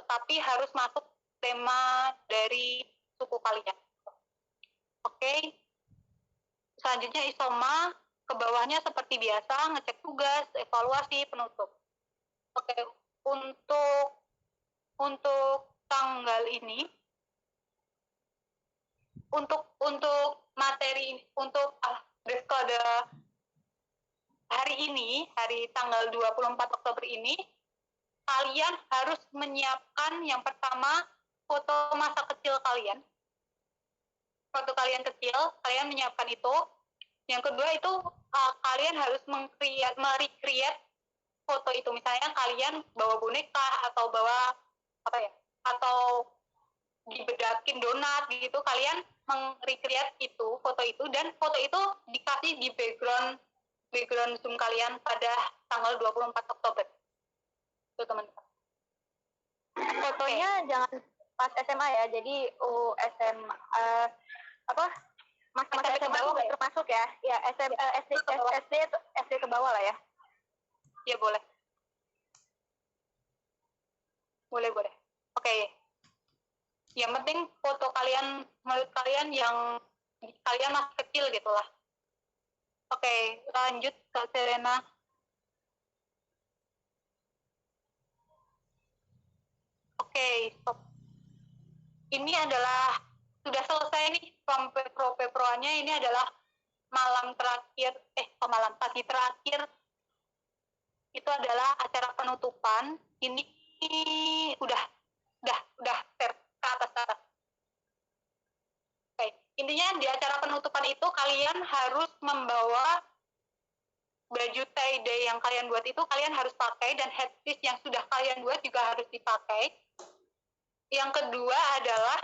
tetapi harus masuk tema dari suku kalian. Oke. Selanjutnya isoma, ke bawahnya seperti biasa, ngecek tugas, evaluasi, penutup. Oke, untuk tanggal ini, untuk materi, untuk dress code hari ini, hari tanggal 24 Oktober ini, kalian harus menyiapkan yang pertama foto masa kecil kalian. Foto kalian kecil, kalian menyiapkan itu. Yang kedua itu kalian harus merecreate foto itu. Misalnya kalian bawa boneka atau bawa apa ya? Atau dibedakin donat gitu, kalian merecreate itu, foto itu, dan foto itu dikasih di background Zoom kalian pada tanggal 24 Oktober. Itu teman-teman. Fotonya jangan pas SMA ya, jadi SMA masa-masa SMA itu nggak termasuk ya? Ya SD ke bawah lah ya. Ya boleh. Boleh. Oke. Yang penting foto kalian, menurut kalian yang kalian masih kecil gitulah. Oke, lanjut Kak Serena. Oke, stop. Ini adalah sudah selesai nih pro-nya. Ini adalah malam terakhir, pagi terakhir. Itu adalah acara penutupan. Ini udah ke atas. Oke, intinya di acara penutupan itu kalian harus membawa baju tie-dye yang kalian buat itu kalian harus pakai, dan headpiece yang sudah kalian buat juga harus dipakai. Yang kedua adalah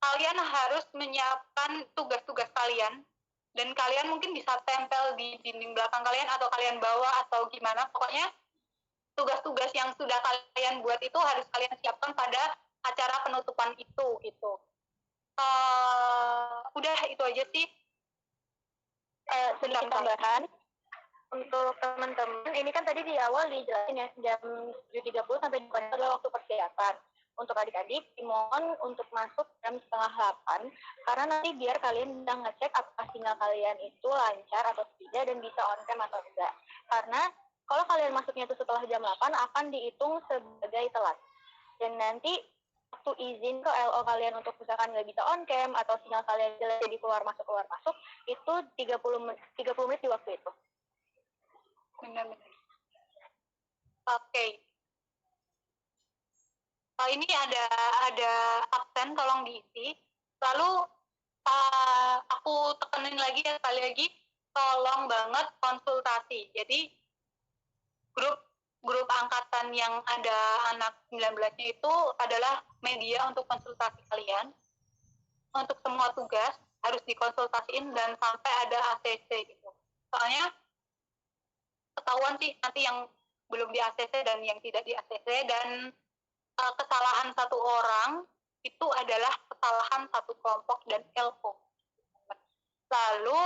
kalian harus menyiapkan tugas-tugas kalian, dan kalian mungkin bisa tempel di dinding belakang kalian atau kalian bawa atau gimana. Pokoknya tugas-tugas yang sudah kalian buat itu harus kalian siapkan pada acara penutupan itu gitu. Udah itu aja sih. Sedikit tambahan untuk teman-teman, ini kan tadi di awal dijelasin ya, jam 7.30 sampai 8 adalah waktu persiapan. Untuk adik-adik dimohon untuk masuk jam 7:30, karena nanti biar kalian bisa ngecek apakah sinyal kalian itu lancar atau tidak dan bisa on cam atau enggak. Karena kalau kalian masuknya itu setelah jam 8 akan dihitung sebagai telat. Dan nanti waktu izin ke LO kalian untuk misalkan nggak bisa on cam atau sinyal kalian jelek jadi keluar masuk itu 30 menit di waktu itu. Benar. Oke. Ini ada absen, tolong diisi. Lalu aku tekenin lagi ya, sekali lagi, tolong banget konsultasi. Jadi grup angkatan yang ada anak 19-nya itu adalah media untuk konsultasi kalian untuk semua tugas. harus dikonsultasiin dan sampai ada ACC gitu. Soalnya ketahuan sih nanti yang belum di ACC dan yang tidak di ACC, dan kesalahan satu orang itu adalah kesalahan satu kelompok dan LO. Lalu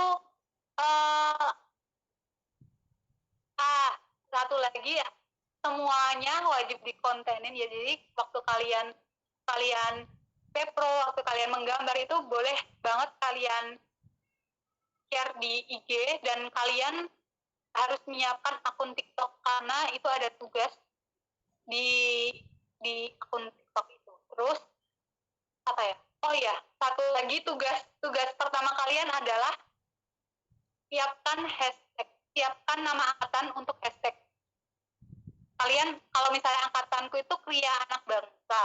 satu lagi ya, semuanya wajib dikontenin ya. Jadi waktu kalian Pepro, waktu kalian menggambar itu boleh banget kalian share di IG, dan kalian harus menyiapkan akun TikTok karena itu ada tugas di akun TikTok itu. Terus apa ya? Oh iya, satu lagi tugas pertama kalian adalah siapkan hashtag, siapkan nama angkatan untuk hashtag. Kalian kalau misalnya angkatanku itu Kria Anak Bangsa.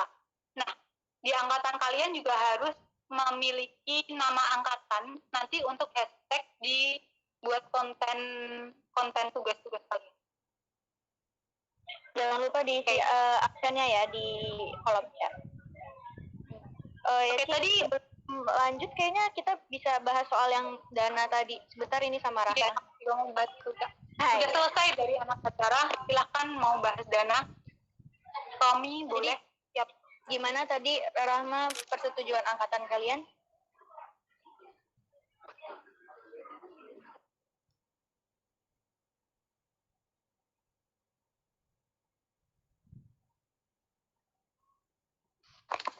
Nah, di angkatan kalian juga harus memiliki nama angkatan nanti untuk hashtag buat konten tugas-tugas kalian. Jangan lupa diisi aksennya ya di kolom chat. Oke, tadi lanjut kayaknya kita bisa bahas soal yang dana tadi. Sebentar ini sama Rahma. Ya, mau bahas sudah selesai dari anak acara. Silahkan mau bahas dana. Tommy boleh. Siap. Gimana tadi Rahma persetujuan angkatan kalian?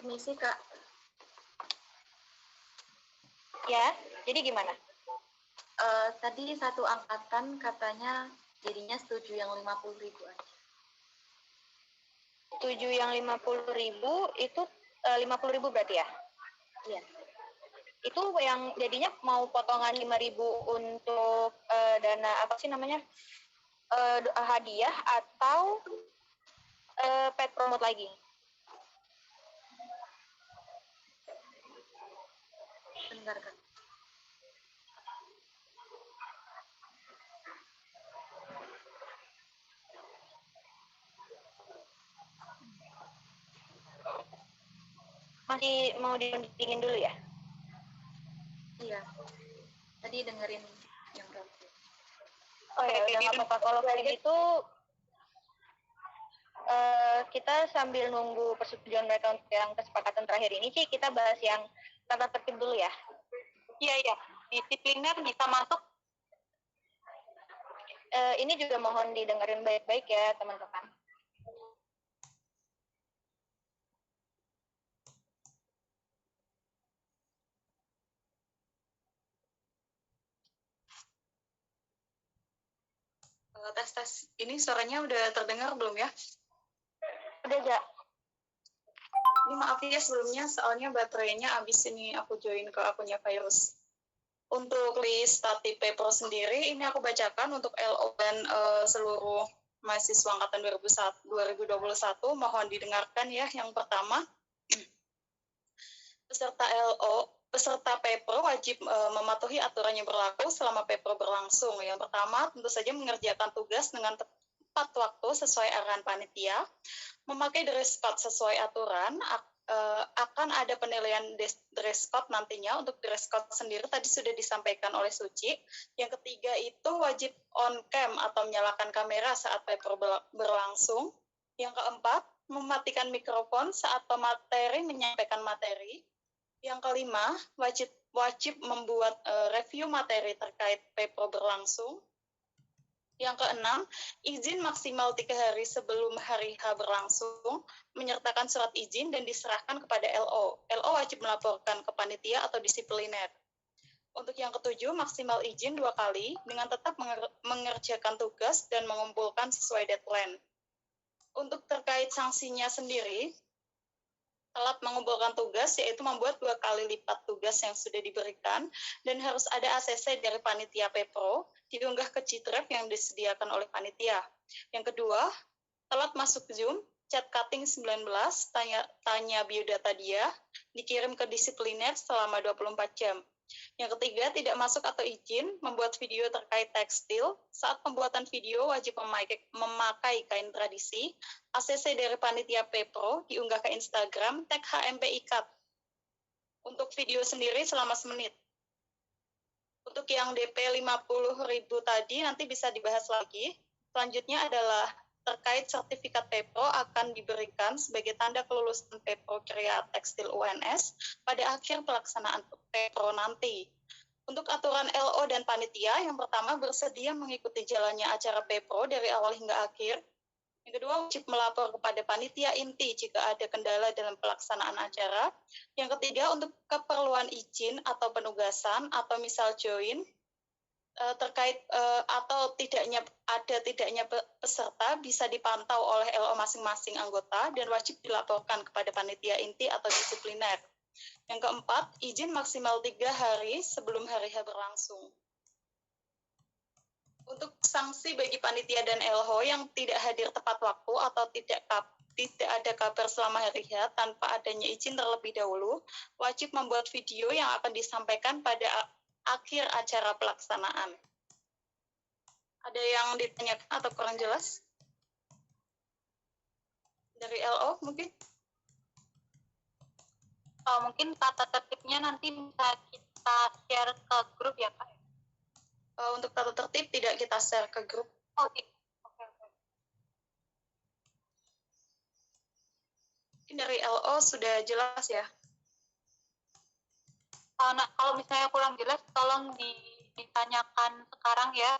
Permisi Kak. Ya, jadi gimana? Tadi satu angkatan katanya jadinya setuju yang 50.000 aja. Setuju yang 50.000 itu 50.000 berarti ya? Iya. Itu yang jadinya mau potongan 5.000 untuk dana apa sih namanya? Hadiah atau pet promote lagi? Bentar Kak. Masih mau dingin dulu ya? Iya. Tadi dengerin yang berapa? Oh ya, udah nggak apa-apa. Kalau kayak gitu, kita sambil nunggu persetujuan mereka untuk yang kesepakatan terakhir ini sih, kita bahas yang tata tertib dulu ya. Iya. Disipliner bisa masuk. Ini juga mohon didengerin baik-baik ya, teman-teman. Tes. Ini suaranya udah terdengar belum ya? Udah, Ja. Ini maaf ya sebelumnya, soalnya baterainya habis ini aku join ke akunnya Virus. Untuk list tatip Pepro sendiri, ini aku bacakan untuk LO dan seluruh mahasiswa angkatan 2021, mohon didengarkan ya. Yang pertama, peserta Pepro wajib mematuhi aturan yang berlaku selama Pepro berlangsung. Yang pertama, tentu saja mengerjakan tugas dengan tepat waktu sesuai arahan panitia, memakai dress code sesuai aturan. Akan ada penilaian dress code nantinya. Untuk dress code sendiri tadi sudah disampaikan oleh Suci. Yang ketiga itu wajib on cam atau menyalakan kamera saat Pepro berlangsung. Yang keempat, mematikan mikrofon saat pemateri menyampaikan materi. Yang kelima, wajib membuat review materi terkait Pepro berlangsung. Yang keenam, izin maksimal 3 hari sebelum hari H berlangsung, menyertakan surat izin dan diserahkan kepada LO. LO wajib melaporkan ke panitia atau disipliner. Untuk yang ketujuh, maksimal izin 2 kali dengan tetap mengerjakan tugas dan mengumpulkan sesuai deadline. Untuk terkait sanksinya sendiri, telat mengumpulkan tugas, yaitu membuat 2 kali lipat tugas yang sudah diberikan, dan harus ada ACC dari panitia Pepro, diunggah ke G-Drive yang disediakan oleh panitia. Yang kedua, telat masuk Zoom, chat cutting 19, tanya biodata dia, dikirim ke disipliner selama 24 jam. Yang ketiga, tidak masuk atau izin membuat video terkait tekstil. Saat pembuatan video wajib memakai kain tradisi. ACC dari panitia Pepro diunggah ke Instagram, tag HMPI Cut. Untuk video sendiri selama 1 menit. Untuk yang DP 50.000 tadi nanti bisa dibahas lagi. Selanjutnya adalah terkait sertifikat PEPRO akan diberikan sebagai tanda kelulusan PEPRO Kriya Tekstil UNS pada akhir pelaksanaan PEPRO nanti. Untuk aturan LO dan panitia, yang pertama bersedia mengikuti jalannya acara PEPRO dari awal hingga akhir. Yang kedua, wajib melapor kepada panitia inti jika ada kendala dalam pelaksanaan acara. Yang ketiga, untuk keperluan izin atau penugasan atau misal join terkait atau tidaknya peserta bisa dipantau oleh LO masing-masing anggota dan wajib dilaporkan kepada panitia inti atau disipliner. Yang keempat, izin maksimal 3 hari sebelum hari H berlangsung. Untuk sanksi bagi panitia dan LO yang tidak hadir tepat waktu atau tidak ada kabar selama hari H tanpa adanya izin terlebih dahulu, wajib membuat video yang akan disampaikan pada akhir acara pelaksanaan. Ada yang ditanyakan atau kurang jelas? Dari LO mungkin? Mungkin tata tertibnya nanti bisa kita share ke grup ya, Kak? Untuk tata tertib tidak kita share ke grup. Oke. Mungkin dari LO sudah jelas ya? Nah, kalau misalnya kurang jelas, tolong ditanyakan sekarang ya,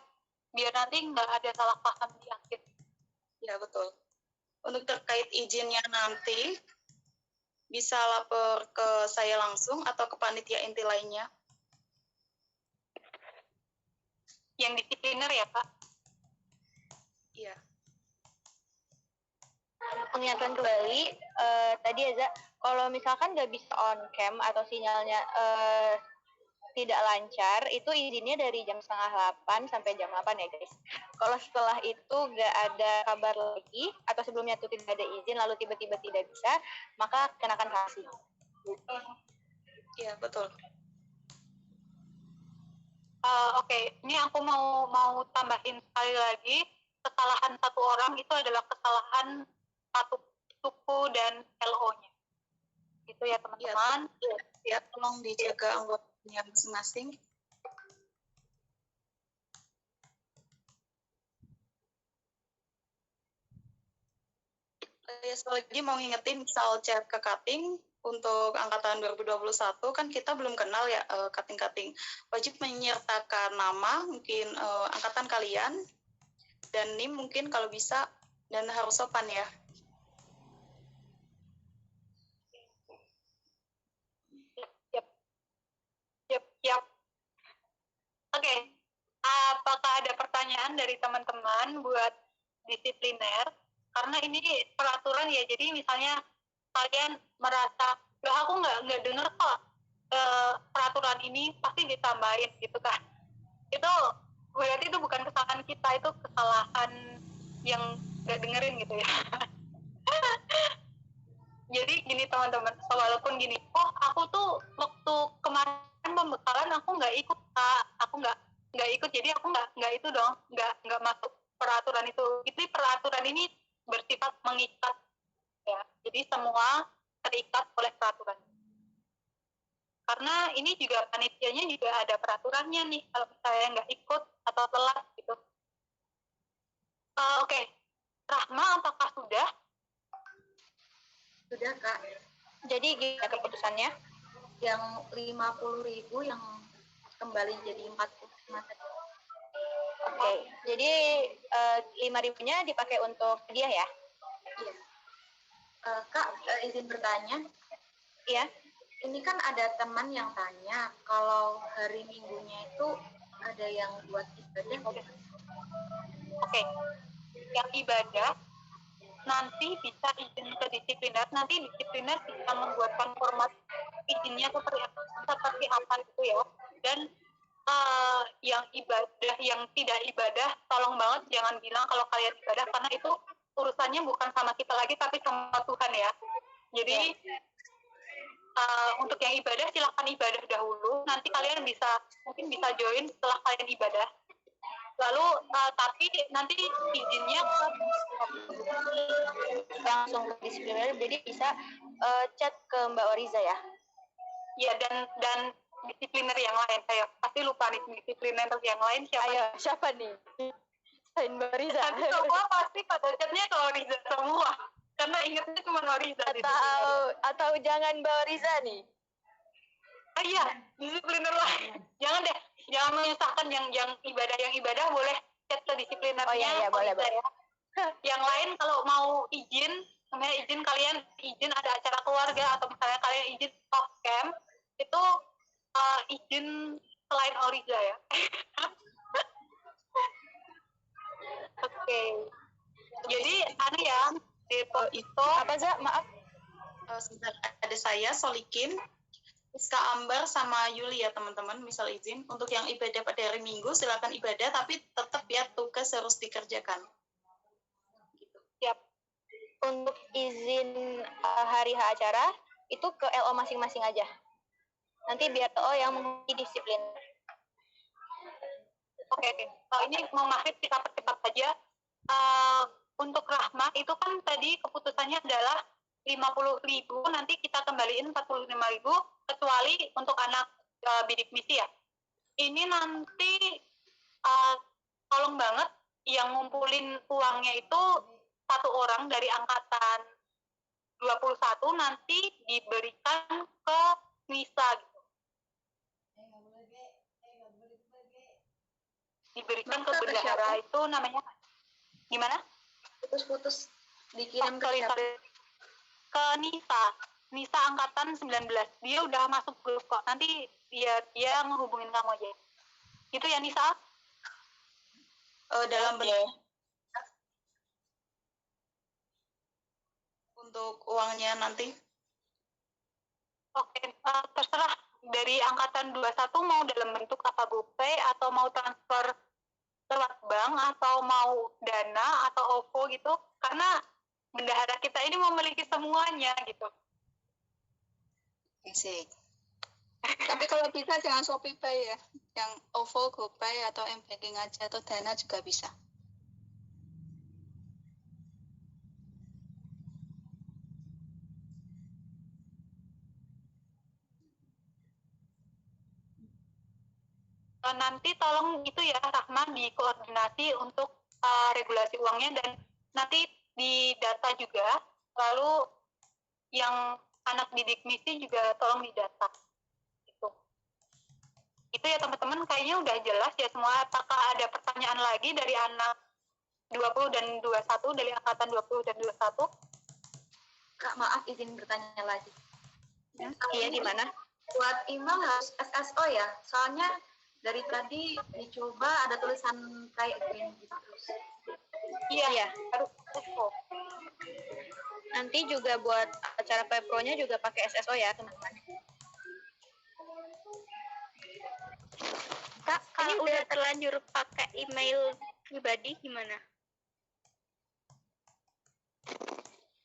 biar nanti nggak ada salah paham di akhir. Ya, betul. Untuk terkait izinnya nanti, bisa lapor ke saya langsung atau ke panitia inti lainnya. Yang disipliner ya, Pak? Iya. Mengingatkan kembali, tadi Eza, kalau misalkan nggak bisa on cam atau sinyalnya tidak lancar, itu izinnya dari jam 7:30 sampai jam 8 ya guys. Kalau setelah itu nggak ada kabar lagi, atau sebelumnya itu tidak ada izin, lalu tiba-tiba tidak bisa, maka kenakan sanksi. Iya, betul. Oke, ini aku mau tambahin sekali lagi, kesalahan satu orang itu adalah kesalahan satu suku dan LO-nya. Itu ya teman-teman. Ya, tolong dijaga anggotanya masing-masing. Sekali lagi mau ngingetin misal chat ke cutting untuk angkatan 2021 kan kita belum kenal ya cutting-cutting. Wajib menyertakan nama, mungkin angkatan kalian, dan NIM mungkin kalau bisa, dan harus sopan ya. Yap. Oke. Apakah ada pertanyaan dari teman-teman buat disipliner? Karena ini peraturan ya, jadi misalnya kalian merasa, loh aku nggak dengar kok peraturan ini pasti ditambahin gitu kan. Itu berarti itu bukan kesalahan kita, itu kesalahan yang nggak dengerin gitu ya. Jadi gini teman-teman, walaupun gini, aku tuh waktu kemarin pembekalan aku nggak ikut, Kak. Aku nggak ikut, jadi aku nggak itu dong, nggak masuk peraturan itu. Itu peraturan ini bersifat mengikat ya, jadi semua terikat oleh peraturan. Karena ini juga panitianya juga ada peraturannya nih, kalau saya nggak ikut atau telat gitu. Oke. Rahma, apakah sudah? Sudah, Kak. Jadi gimana keputusannya? Yang 50.000 yang kembali jadi 45 tadi. Oke, jadi 5.000-nya dipakai untuk hadiah ya? Iya. Kak, izin bertanya. Iya. Ini kan ada teman yang tanya kalau hari Minggunya itu ada yang buat ibadah. Oke. Yang ibadah nanti bisa izin ke disipliner, nanti disipliner bisa membuatkan format izinnya seperti apa gitu ya. Dan yang ibadah, yang tidak ibadah, tolong banget jangan bilang kalau kalian ibadah, karena itu urusannya bukan sama kita lagi tapi sama Tuhan ya. Jadi untuk yang ibadah silahkan ibadah dahulu, nanti kalian mungkin bisa join setelah kalian ibadah. Lalu tapi nanti izinnya langsung ke disipliner, jadi bisa chat ke Mbak Oriza ya? Ya, dan disipliner yang lain. Saya pasti lupa nih disipliner yang lain siapa. Ayo, siapa nih? Selain Mbak Riza. Nanti semua pasti pada chatnya kalau Riza semua. Karena ingetnya cuma Riza. Atau jangan Mbak Riza nih. Iya, disipliner lain. Jangan deh, jangan menyusahkan yang ibadah boleh chat ke disiplinernya. Oh iya, boleh. Ya. Yang lain kalau mau izin, misalnya izin ada acara keluarga atau misalnya kalian izin off cam, itu izin selain Oriza ya. Oke. Jadi ya di itu Apa Za? Maaf. Sebentar, ada saya, Solikin, Rizka Ambar, sama Yuli ya teman-teman, misal izin. Untuk yang ibadah pada hari Minggu, silakan ibadah, tapi tetap ya tugas harus dikerjakan. Gitu. siap. Untuk izin hari H acara, itu ke LO masing-masing aja. Nanti biar LO yang disiplin. Oke. Ini mau maghrib kita percepat saja. Untuk Rahma itu kan tadi keputusannya adalah 50.000, nanti kita kembaliin 45.000 kecuali untuk anak bidik misi ya. Ini nanti tolong banget yang ngumpulin uangnya itu satu orang dari angkatan 21 nanti diberikan ke Nisa gitu. Diberikan ke bendahara itu namanya gimana? Putus-putus dikirim ke sorry. Ke Nisa angkatan 19. Dia udah masuk grup kok. Nanti dia ngehubungin kamu aja. Itu ya Nisa? Dalam bentuk untuk uangnya nanti. Oke, terserah dari angkatan 21 mau dalam bentuk apa GoPay atau mau transfer lewat bank atau mau Dana atau OVO gitu. Karena bendahara kita ini memiliki semuanya gitu. Asik. Tapi kalau bisa jangan Shopee Pay ya. Yang OVO, GoPay atau M-Banking aja atau Dana juga bisa. Nanti tolong itu ya Rahma dikoordinasi untuk regulasi uangnya dan nanti di data juga. Lalu yang anak didik misi juga tolong didata. Itu ya teman-teman, kayaknya udah jelas ya semua. Apakah ada pertanyaan lagi dari anak 20 dan 21, dari angkatan 20 dan 21? Kak, maaf izin bertanya lagi. Iya, gimana? Buat imam harus SSO ya? Soalnya dari tadi dicoba ada tulisan kayak gini gitu terus. Iya. Harus SSO. Nanti juga buat acara Pepro-nya juga pakai SSO ya, teman-teman. Kak, kalau udah terlanjur pakai email pribadi gimana?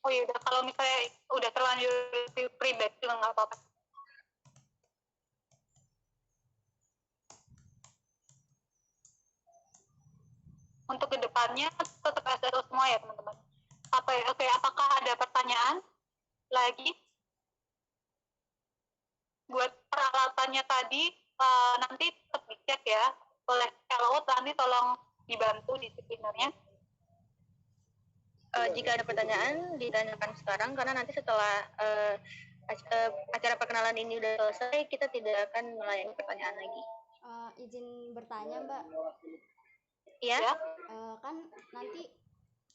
Oh iya, kalau misalnya udah terlanjur pribadi juga nggak apa-apa. Untuk kedepannya tetap SSO semua ya teman-teman. Oke, apakah ada pertanyaan lagi? Buat peralatannya tadi nanti tetap dicek ya oleh LO, nanti tolong dibantu disiplinernya. Jika ada pertanyaan ditanyakan sekarang karena nanti setelah acara perkenalan ini udah selesai kita tidak akan melayani pertanyaan lagi. Izin bertanya Mbak. Iya. Kan nanti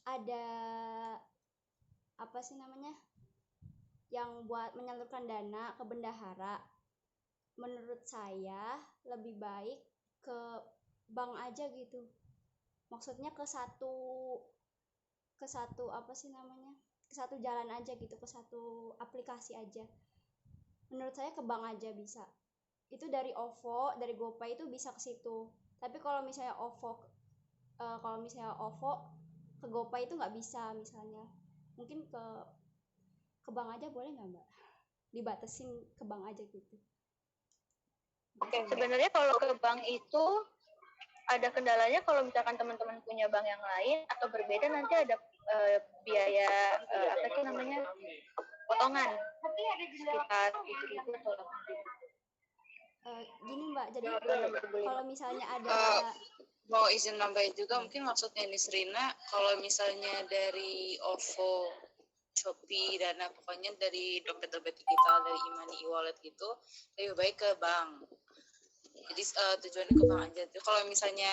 ada apa sih namanya yang buat menyalurkan dana ke bendahara. Menurut saya lebih baik ke bank aja gitu. Maksudnya ke satu apa sih namanya? Ke satu jalan aja gitu, ke satu aplikasi aja. Menurut saya ke bank aja bisa. Itu dari OVO, dari GoPay itu bisa ke situ. Tapi kalau misalnya OVO ke GoPay itu nggak bisa misalnya. Mungkin ke bank aja boleh nggak Mbak? Dibatasin ke bank aja gitu. Oke, sebenarnya kalau ke bank itu ada kendalanya kalau misalkan teman-teman punya bank yang lain atau berbeda nanti ada biaya apa sih namanya potongan sekitar 7.000 atau 8.000. Gini Mbak, jadi boleh. kalau misalnya ada Mau izin nambahin juga, mungkin maksudnya Nisrina, kalau misalnya dari OVO, Shopee, Dana, pokoknya dari dompet-dompet digital, dari e-money, e-wallet gitu, lebih baik ke bank. Jadi tujuannya ke bank aja. Jadi, kalau misalnya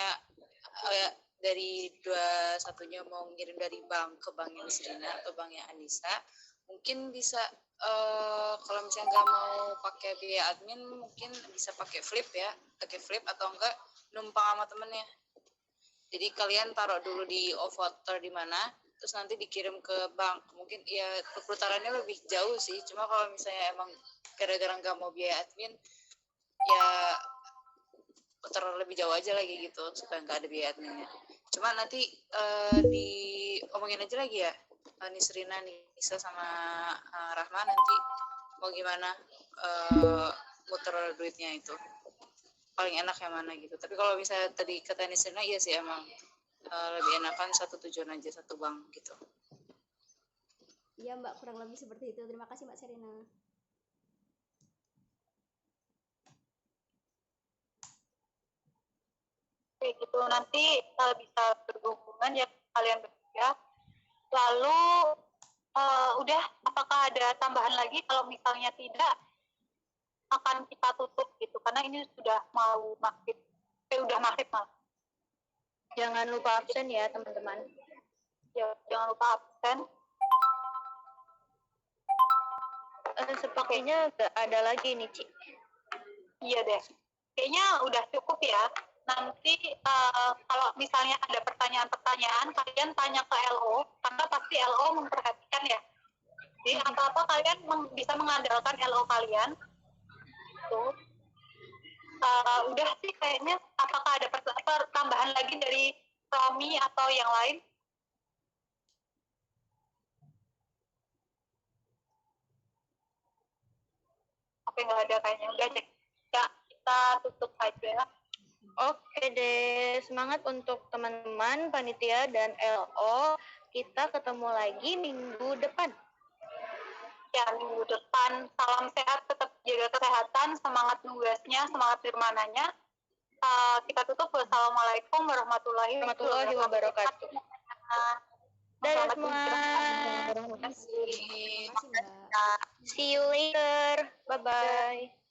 dari dua satunya mau ngirim dari bank ke banknya Nisrina atau banknya Anissa, mungkin bisa kalau misalnya nggak mau pakai biaya admin, mungkin bisa pakai flip ya, pakai flip atau enggak numpang sama temennya. Jadi kalian taruh dulu di OVO atau di mana, terus nanti dikirim ke bank. Mungkin ya perputarannya lebih jauh sih. Cuma kalau misalnya emang gara-gara nggak mau biaya admin, ya putar lebih jauh aja lagi gitu supaya nggak ada biaya adminnya. Cuma nanti diomongin aja lagi ya, Nisrina, Nisa sama Rahma nanti mau gimana muter duitnya itu. Paling enak yang mana gitu. Tapi kalau misalnya tadi kata Nisrina, iya sih emang lebih enakan satu tujuan aja, satu bank gitu. Iya Mbak, kurang lebih seperti itu. Terima kasih Mbak Serina. Oke, gitu nanti bisa berhubungan ya kalian bertiga. Lalu udah, apakah ada tambahan lagi? Kalau misalnya tidak, akan kita tutup gitu karena ini sudah mau maghrib. Udah maghrib Mas. Jangan lupa absen ya teman-teman. Ya, jangan lupa absen. Sepertinya nggak ada lagi nih, Ci. Iya deh. Kayaknya udah cukup ya. Nanti kalau misalnya ada pertanyaan-pertanyaan, kalian tanya ke LO, karena pasti LO memperhatikan ya. Jadi apa-apa kalian bisa mengandalkan LO kalian. Tuh. Udah sih kayaknya. Apakah ada tambahan lagi dari Romi atau yang lain? Oke, nggak ada kayaknya. Udah deh. Ya, kita tutup aja. Oke deh, semangat untuk teman-teman, panitia, dan LO. Kita ketemu lagi minggu depan. Ya, minggu depan. Salam sehat, tetap jaga kesehatan, semangat nugasnya, semangat firmananya. Kita tutup. Wassalamualaikum warahmatullahi wabarakatuh. Dadah semua. Terima kasih Mbak. See you later. Bye-bye.